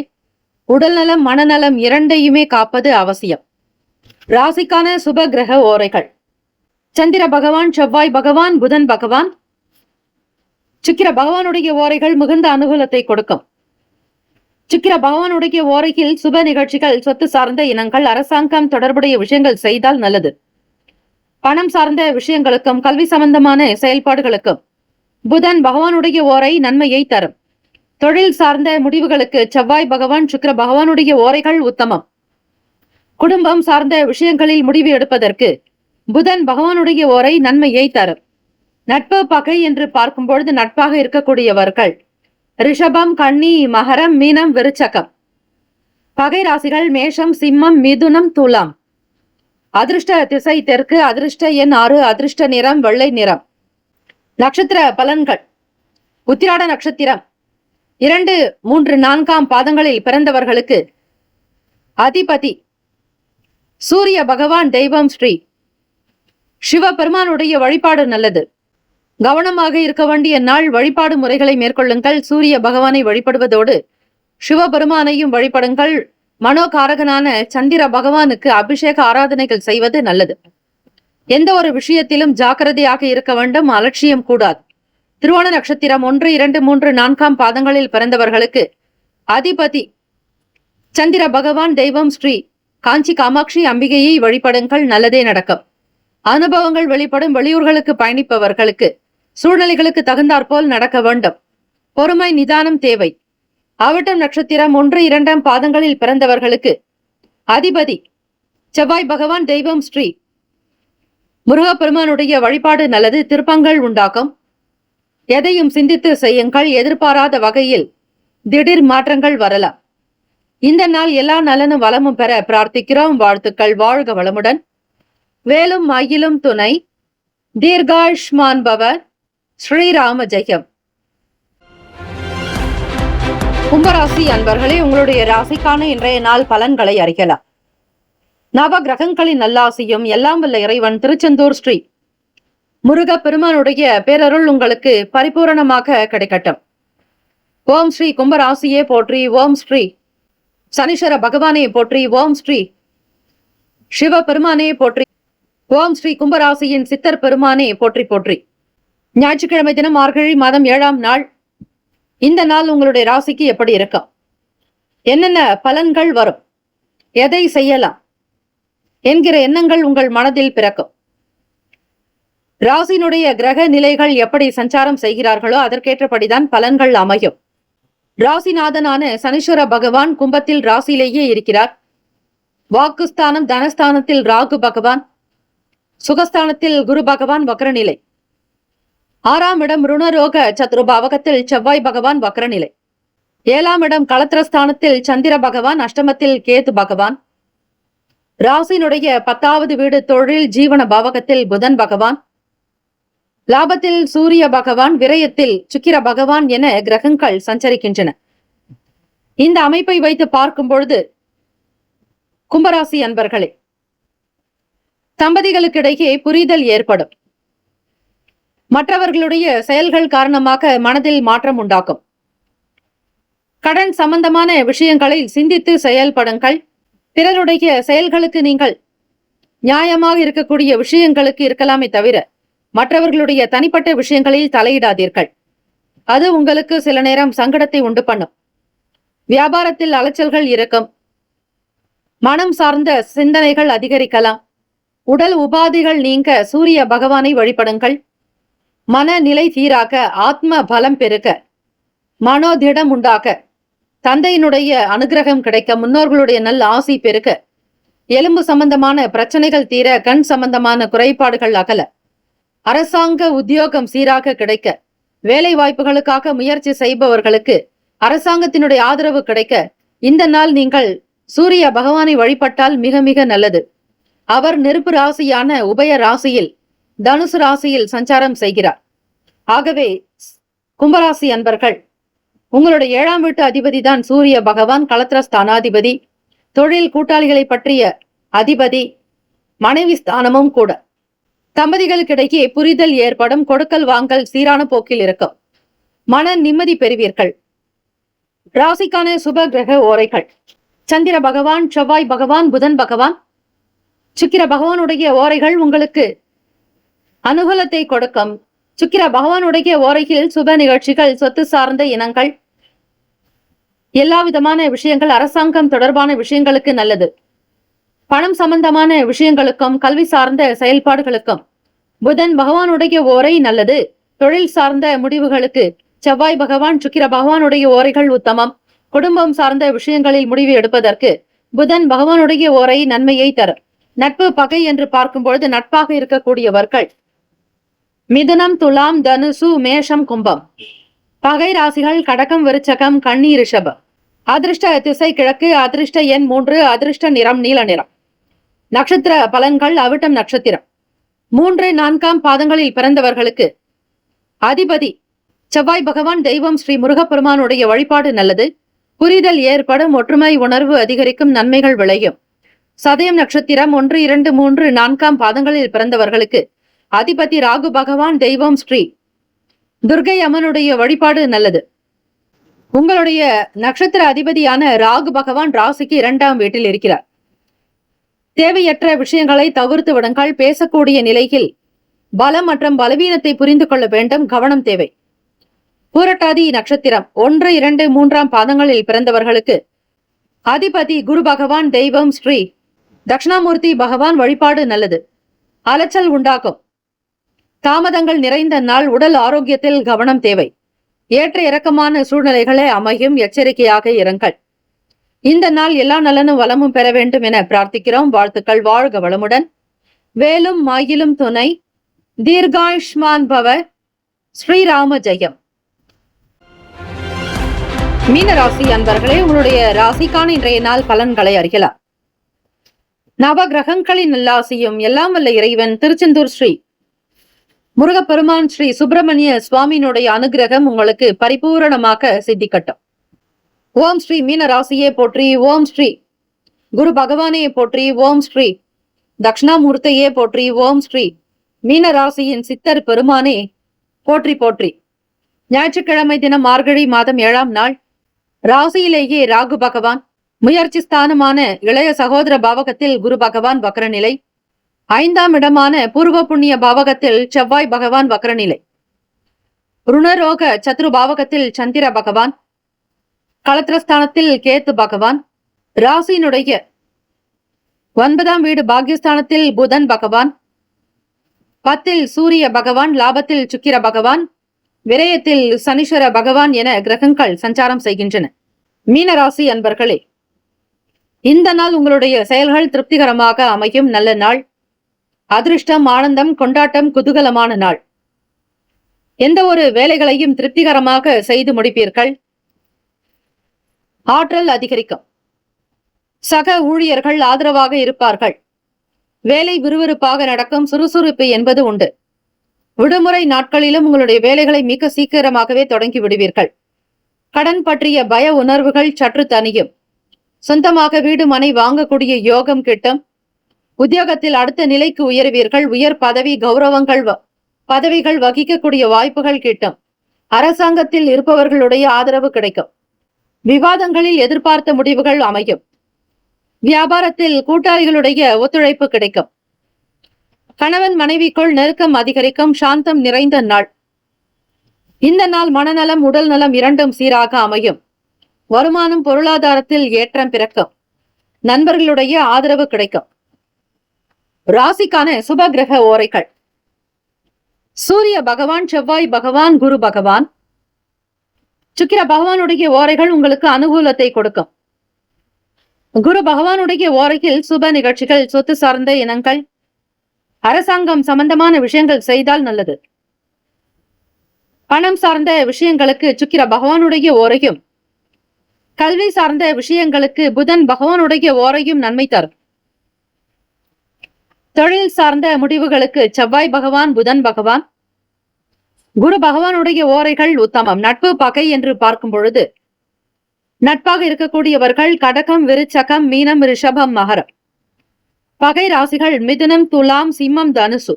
உடல்நலம் மனநலம் இரண்டையுமே காப்பது அவசியம். ராசிக்கான சுப கிரக ஓரைகள். சந்திர பகவான், செவ்வாய் பகவான், புதன் பகவான், சுக்கிர பகவானுடைய ஓரைகள் மிகுந்த அனுகூலத்தை கொடுக்கும். சுக்கிர பகவானுடைய ஓரையில் சுப நிகழ்ச்சிகள், சொத்து சார்ந்த இனங்கள், அரசாங்கம் தொடர்புடைய விஷயங்கள் செய்தால் நல்லது. பணம் சார்ந்த விஷயங்களுக்கும் கல்வி சம்பந்தமான செயல்பாடுகளுக்கும் புதன் பகவானுடைய ஓரை நன்மையை தரும். தொழில் சார்ந்த முடிவுகளுக்கு செவ்வாய் பகவான், சுக்கிர பகவானுடைய ஓரைகள் உத்தமம். குடும்பம் சார்ந்த விஷயங்களில் முடிவு எடுப்பதற்கு புதன் பகவானுடைய ஓரை நன்மையை தரும். நட்பு பகை என்று பார்க்கும் பொழுது நட்பாக இருக்கக்கூடியவர்கள் ரிஷபம், கன்னி, மகரம், மீனம், விருச்சகம். பகை ராசிகள் மேஷம், சிம்மம், மிதுனம், துலாம். அதிர்ஷ்ட திசை தெற்கு. அதிர்ஷ்ட எண் 6. அதிர்ஷ்ட நிறம் வெள்ளை நிறம். நட்சத்திர பலன்கள். உத்திராட நட்சத்திரம் 2, 3, 4 பாதங்களில் பிறந்தவர்களுக்கு அதிபதி சூரிய பகவான். தெய்வம் ஸ்ரீ சிவபெருமானுடைய வழிபாடு நல்லது. கவனமாக இருக்க வேண்டிய நாள். வழிபாடு முறைகளை மேற்கொள்ளுங்கள். சூரிய பகவானை வழிபடுவதோடு சிவபெருமானையும் வழிபடுங்கள். மனோகாரகனான சந்திர பகவானுக்கு அபிஷேக ஆராதனைகள் செய்வது நல்லது. எந்த ஒரு விஷயத்திலும் ஜாக்கிரதையாக இருக்க வேண்டும். அலட்சியம் கூடாது. திருவோண நட்சத்திரம் 1, 2, 3, 4 பாதங்களில் பிறந்தவர்களுக்கு அதிபதி சந்திர பகவான். தெய்வம் ஸ்ரீ காஞ்சி காமாட்சி அம்பிகையை வழிபடுங்கள், நல்லதே நடக்கும். அனுபவங்கள் வெளிப்படும். வெளியூர்களுக்கு பயணிப்பவர்களுக்கு சூழ்நிலைகளுக்கு தகுந்தாற்போல் நடக்க வேண்டும். பொறுமை நிதானம் தேவை. அவிட்டம் நட்சத்திரம் 1, 2 பாதங்களில் பிறந்தவர்களுக்கு அதிபதி செவ்வாய் பகவான். தெய்வம் ஸ்ரீ முருகப்பெருமானுடைய வழிபாடு நல்லது. திருப்பங்கள் உண்டாகும். எதையும் சிந்தித்து செய்யுங்கள். எதிர்பாராத வகையில் திடீர் மாற்றங்கள் வரலாம். இந்த நாள் எல்லா நலனும் வளமும் பெற பிரார்த்திக்கிறோம். வாழ்த்துக்கள். வாழ்க வளமுடன். வேலும் மயிலும் துணை. தீர்காயுஷ்மான் பவ. ஸ்ரீராம ஜெயம். கும்பராசி அன்பர்களே, உங்களுடைய ராசிக்கான இன்றைய நாள் பலன்களை அறியலாம். நவ கிரகங்களின் நல்லாசியும் எல்லாம் வல்ல இறைவன் திருச்செந்தூர் ஸ்ரீ முருக பெருமானுடைய பேரருள் உங்களுக்கு பரிபூரணமாக கிடைக்கட்டும். ஓம் ஸ்ரீ கும்பராசியே போற்றி. ஓம் ஸ்ரீ சனீஸ்வர பகவானே போற்றி. ஓம் ஸ்ரீ சிவ பெருமானே போற்றி. ஓம் ஸ்ரீ கும்பராசியின் சித்தர் பெருமானே போற்றி போற்றி. ஞாயிற்றுக்கிழமை தினம் மார்கழி மாதம் 7ஆம் நாள். இந்த நாள் உங்களுடைய ராசிக்கு எப்படி இருக்கும்? என்னென்ன பலன்கள் வரும்? எதை செய்யலாம் என்கிற எண்ணங்கள் உங்கள் மனதில் பிறக்கும். ராசியினுடைய கிரக நிலைகள் எப்படி சஞ்சாரம் செய்கிறார்களோ அதற்கேற்றபடிதான் பலன்கள் அமையும். ராசிநாதனான சனீஸ்வர பகவான் கும்பத்தில் ராசியிலேயே இருக்கிறார். வாக்குஸ்தானம் தனஸ்தானத்தில் ராகு பகவான், சுகஸ்தானத்தில் குரு பகவான் வக்ரநிலை. 6ஆம் இடம் ருணரோக சத்ருபாவகத்தில் செவ்வாய் பகவான் வக்ரநிலை. 7ஆம் இடம் களத்திரஸ்தானத்தில் சந்திர பகவான், அஷ்டமத்தில் கேது பகவான். ராசியினுடைய 10வது வீடு தொழில் ஜீவன பாவகத்தில் புதன் பகவான். லாபத்தில் சூரிய பகவான், விரயத்தில் சுக்கிர பகவான் என கிரகங்கள் சஞ்சரிக்கின்றன. இந்த அமைப்பை வைத்து பார்க்கும் பொழுது கும்பராசி அன்பர்களே, தம்பதிகளுக்கிடையே புரிதல் ஏற்படும். மற்றவர்களுடைய செயல்கள் காரணமாக மனதில் மாற்றம் உண்டாக்கும். கடன் சம்பந்தமான விஷயங்களில் சிந்தித்து செயல்படுங்கள். பிறருடைய செயல்களுக்கு நீங்கள் நியாயமாக இருக்கக்கூடிய விஷயங்களுக்கு இருக்கலாமே தவிர மற்றவர்களுடைய தனிப்பட்ட விஷயங்களில் தலையிடாதீர்கள். அது உங்களுக்கு சில நேரம் சங்கடத்தை உண்டு பண்ணும். வியாபாரத்தில் அலைச்சல்கள் இருக்கும். மனம் சார்ந்த சிந்தனைகள் அதிகரிக்கலாம். உடல் உபாதைகள் நீங்க சூரிய பகவானை வழிபடுங்கள். மனநிலை சீராக, ஆத்ம பலம் பெருக, மனோதிடம் உண்டாக, தந்தையினுடைய அனுகிரகம் கிடைக்க, முன்னோர்களுடைய நல்ல ஆசை பெருக, எலும்பு சம்பந்தமான பிரச்சனைகள் தீர, கண் சம்பந்தமான குறைபாடுகள் அகல, அரசாங்க உத்தியோகம் சீராக கிடைக்க, வேலை வாய்ப்புகளுக்காக முயற்சி செய்பவர்களுக்கு அரசாங்கத்தினுடைய ஆதரவு கிடைக்க இந்த நாள் நீங்கள் சூரிய பகவானை வழிபட்டால் மிக மிக நல்லது. அவர் நெருப்பு ராசியான உபய ராசியில் தனுசு ராசியில் சஞ்சாரம் செய்கிறார். ஆகவே கும்பராசி அன்பர்கள், உங்களுடைய 7ஆம் வீட்டு அதிபதி தான் சூரிய பகவான், களத்திர ஸ்தானாதிபதி, தொழில் கூட்டாளிகளை பற்றிய அதிபதி, மனைவி ஸ்தானமும் கூட. தம்பதிகளுக்கிடையே புரிதல் ஏற்படும். கொடுக்கல் வாங்கல் சீரான போக்கில் இருக்கும். மன நிம்மதி பெறுவீர்கள். ராசிக்கான சுப கிரக ஓரைகள்: சந்திர பகவான், செவ்வாய் பகவான், புதன் பகவான், சுக்கிர பகவானுடைய ஓரைகள் உங்களுக்கு அனுகூலத்தை கொடுக்கும். சுக்கிர பகவானுடைய ஓரையில் சுப நிகழ்ச்சிகள், சொத்து சார்ந்த இனங்கள், எல்லா விதமான விஷயங்கள், அரசாங்கம் தொடர்பான விஷயங்களுக்கு நல்லது. பணம் சம்பந்தமான விஷயங்களுக்கும் கல்வி சார்ந்த செயல்பாடுகளுக்கும் புதன் பகவானுடைய ஓரை நல்லது. தொழில் சார்ந்த முடிவுகளுக்கு செவ்வாய் பகவான், சுக்கிர பகவானுடைய ஓரைகள் உத்தமம். குடும்பம் சார்ந்த விஷயங்களில் முடிவு எடுப்பதற்கு புதன் பகவானுடைய ஓரை நன்மையை தரும். நட்பு பகை என்று பார்க்கும் பொழுது நட்பாக இருக்கக்கூடியவர்கள் மிதுனம், துலாம், தனுசு, மேஷம், கும்பம். பகை ராசிகள் கடகம், விருச்சகம், கன்னி, ரிஷபம். அதிர்ஷ்ட திசை கிழக்கு. அதிர்ஷ்ட எண் 3. அதிர்ஷ்ட நிறம் நீல நிறம். நட்சத்திர பலன்கள்: அவிட்டம் நட்சத்திரம் 3, 4 பாதங்களில் பிறந்தவர்களுக்கு அதிபதி செவ்வாய் பகவான். தெய்வம் ஸ்ரீ முருகப்பெருமானுடைய வழிபாடு நல்லது. புரிதல் ஏற்படும். ஒற்றுமை உணர்வு அதிகரிக்கும். நன்மைகள் விளையும். சதயம் நட்சத்திரம் 1, 2, 3, 4 பாதங்களில் பிறந்தவர்களுக்கு அதிபதி ராகு பகவான். தெய்வம் ஸ்ரீ துர்கை அம்மனுடைய வழிபாடு நல்லது. உங்களுடைய நட்சத்திர அதிபதியான ராகு பகவான் ராசிக்கு 2ஆம் வீட்டில் இருக்கிறார். தேவையற்ற விஷயங்களை தவிர்த்து விடுங்கள். பேசக்கூடிய நிலையில் பலம் மற்றும் பலவீனத்தை புரிந்து கொள்ள வேண்டும். கவனம் தேவை. பூரட்டாதி நட்சத்திரம் 1, 2, 3 பாதங்களில் பிறந்தவர்களுக்கு அதிபதி குரு பகவான், தெய்வம் ஸ்ரீ தட்சிணாமூர்த்தி பகவான் வழிபாடு நல்லது. அலைச்சல் உண்டாக்கும். தாமதங்கள் நிறைந்த நாள். உடல் ஆரோக்கியத்தில் கவனம் தேவை. ஏற்ற இறக்கமான சூழ்நிலைகளே அமையும். எச்சரிக்கையாக இருங்கள். இந்த நாள் எல்லா நலனும் வளமும் பெற வேண்டும் என பிரார்த்திக்கிறோம். வாழ்த்துக்கள். வாழ்க வளமுடன். வேலும் மயிலும் துணை. தீர்காயுஷ்மான் பவ. ஸ்ரீராம ஜெயம். மீன ராசி அன்பர்களே, உங்களுடைய ராசிக்கான இன்றைய நாள் பலன்களை அறியலாம். நவ கிரகங்களின் நல்லாசியும் எல்லாம் வல்ல இறைவன் திருச்செந்தூர் ஸ்ரீ முருகப்பெருமான் ஸ்ரீ சுப்பிரமணிய சுவாமியினுடைய அனுகிரகம் உங்களுக்கு பரிபூரணமாக சித்திக்கட்டும். ஓம் ஸ்ரீ மீன ராசியே போற்றி. ஓம் ஸ்ரீ குரு பகவானே போற்றி. ஓம் ஸ்ரீ தட்சிணாமூர்த்தியே போற்றி. ஓம் ஸ்ரீ மீன ராசியின் சித்தர் பெருமானே போற்றி போற்றி. ஞாயிற்றுக்கிழமை தினம் மார்கழி மாதம் 7ஆம் நாள். ராசியிலேயே ராகு பகவான். முயற்சி ஸ்தானமான இளைய சகோதர பாவகத்தில் குரு பகவான் வக்ரநிலை. 5ஆம் இடமான பூர்வ புண்ணிய பாவகத்தில் செவ்வாய் பகவான் வக்ரநிலை. ருணரோக சத்ரு பாவகத்தில் சந்திர பகவான். களத்திரஸ்தானத்தில் கேத்து பகவான். ராசியினுடைய 9ஆம் வீடு பாக்யஸ்தானத்தில் புதன் பகவான். 10ல் சூரிய பகவான். லாபத்தில் சுக்கிர பகவான். விரயத்தில் சனீஸ்வர பகவான் என கிரகங்கள் சஞ்சாரம் செய்கின்றன. மீனராசி அன்பர்களே, இந்த நாள் உங்களுடைய செயல்கள் திருப்திகரமாக அமையும் நல்ல நாள். அதிர்ஷ்டம், ஆனந்தம், கொண்டாட்டம், குதூகலமான நாள். எந்த ஒரு வேலைகளையும் திருப்திகரமாக செய்து முடிப்பீர்கள். ஆற்றல் அதிகரிக்கும். சக ஊழியர்கள் ஆதரவாக இருப்பார்கள். வேலை விறுவிறுப்பாக நடக்கும். சுறுசுறுப்பு என்பது உண்டு. விடுமுறை நாட்களிலும் உங்களுடைய வேலைகளை மிக சீக்கிரமாகவே தொடங்கி விடுவீர்கள். கடன் பற்றிய பய உணர்வுகள் சற்று தனியும். சொந்தமாக வீடு மனை வாங்கக்கூடிய யோகம் கிட்டும். உத்தியோகத்தில் அடுத்த நிலைக்கு உயர்வீர்கள். உயர் பதவி, பதவிகள் வகிக்கக்கூடிய வாய்ப்புகள் கிட்டும். அரசாங்கத்தில் இருப்பவர்களுடைய ஆதரவு கிடைக்கும். விவாதங்களில் எதிர்பார்த்த முடிவுகள் அமையும். வியாபாரத்தில் கூட்டாளிகளுடைய ஒத்துழைப்பு கிடைக்கும். கணவன் மனைவிக்குள் நெருக்கம் அதிகரிக்கும். சாந்தம் நிறைந்த நாள். இந்த நாள் மனநலம், உடல் நலம் இரண்டும் சீராக அமையும். வருமானம், பொருளாதாரத்தில் ஏற்றம் பிறக்கும். நண்பர்களுடைய ஆதரவு கிடைக்கும். ராசிக்கான சுப கிரக ஓரைகள். சூரிய பகவான், செவ்வாய் பகவான், குரு பகவான், சுக்கிர பகவானுடைய ஓரைகள் உங்களுக்கு அனுகூலத்தை கொடுக்கும். குரு பகவானுடைய ஓரையில் சுப நிகழ்ச்சிகள், சொத்து சார்ந்த இனங்கள், அரசாங்கம் சம்பந்தமான விஷயங்கள் செய்தால் நல்லது. பணம் சார்ந்த விஷயங்களுக்கு சுக்கிர பகவானுடைய ஓரையும், கல்வி சார்ந்த விஷயங்களுக்கு புதன் பகவானுடைய ஓரையும் நன்மை தரும். தொழில் சார்ந்த முடிவுகளுக்கு செவ்வாய் பகவான், புதன் பகவான், குரு பகவானுடைய ஓரைகள் உத்தமம். நட்பு, பகை என்று பார்க்கும் பொழுது நட்பாக இருக்கக்கூடியவர்கள் கடகம், விருச்சகம், மீனம், ரிஷபம், மகரம். பகை ராசிகள் மிதுனம், துலாம், சிம்மம், தனுசு.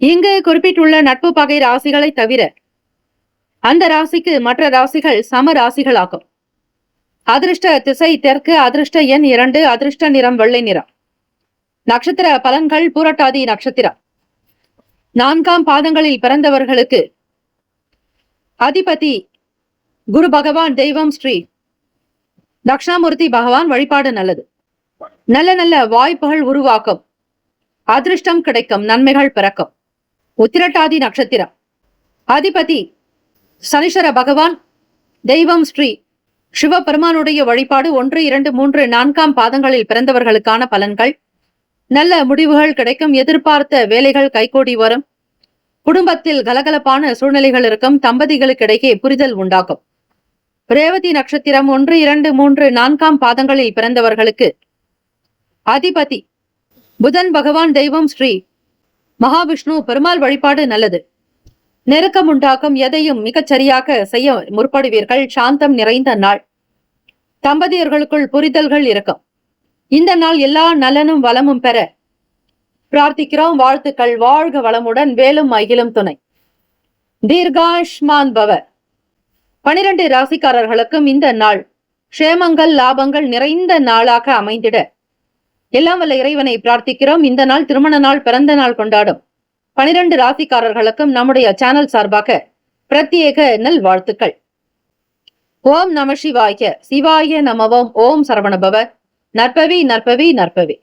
இங்கு குறிப்பிட்டுள்ள நட்பு பகை ராசிகளை தவிர அந்த ராசிக்கு மற்ற ராசிகள் சம ராசிகளாகும். அதிர்ஷ்ட திசை தெற்கு. அதிர்ஷ்ட எண் 2. அதிர்ஷ்ட நிறம் வெள்ளை நிறம். நட்சத்திர பலன்கள். பூரட்டாதி நட்சத்திரம் 4ஆம் பாதங்களில் பிறந்தவர்களுக்கு அதிபதி குரு பகவான், தெய்வம் ஸ்ரீ தட்சிணாமூர்த்தி பகவான் வழிபாடு நல்லது. நல்ல நல்ல வாய்ப்புகள் உருவாக்கும். அதிர்ஷ்டம் கிடைக்கும். நன்மைகள் பிறக்கும். உத்திரட்டாதி நட்சத்திரம் அதிபதி சனீஸ்வர பகவான், தெய்வம் ஸ்ரீ சிவபெருமானுடைய வழிபாடு. 1, 2, 3, 4ஆம் பாதங்களில் பிறந்தவர்களுக்கான பலன்கள். நல்ல முடிவுகள் கிடைக்கும். எதிர்பார்த்த வேலைகள் கைகூடி வரும். குடும்பத்தில் கலகலப்பான சூழ்நிலைகள் இருக்கும். தம்பதிகளுக்கிடையே புரிதல் உண்டாகும். ரேவதி நட்சத்திரம் 1, 2, 3, 4ஆம் பாதங்களில் பிறந்தவர்களுக்கு அதிபதி புதன் பகவான், தெய்வம் ஸ்ரீ மகாவிஷ்ணு பெருமாள் வழிபாடு நல்லது. நெருக்கம் உண்டாக்கும். எதையும் மிகச்சரியாக செய்ய முற்படுவீர்கள். சாந்தம் நிறைந்த நாள். தம்பதியர்களுக்குள் புரிதல்கள் இருக்கும். இந்த நாள் எல்லா நலனும் வளமும் பெற பிரார்த்திக்கிறோம். வாழ்த்துக்கள். வாழ்க வளமுடன். வேலும் மகிழும் துணை. தீர்காயுஷ்மான் பவ. 12 ராசிக்காரர்களுக்கும் இந்த நாள் க்ஷேமங்கள், லாபங்கள் நிறைந்த நாளாக அமைந்திட எல்லாம் வல்ல இறைவனை பிரார்த்திக்கிறோம். இந்த நாள் திருமண நாள், பிறந்த நாள் கொண்டாடும் 12 ராசிக்காரர்களுக்கும் நம்முடைய சேனல் சார்பாக பிரத்யேக நல்வாழ்த்துக்கள். ஓம் நம சிவாய. சிவாய நமவோம். ஓம் சரவணபவ. நற்பவி நற்பவி நற்பவி.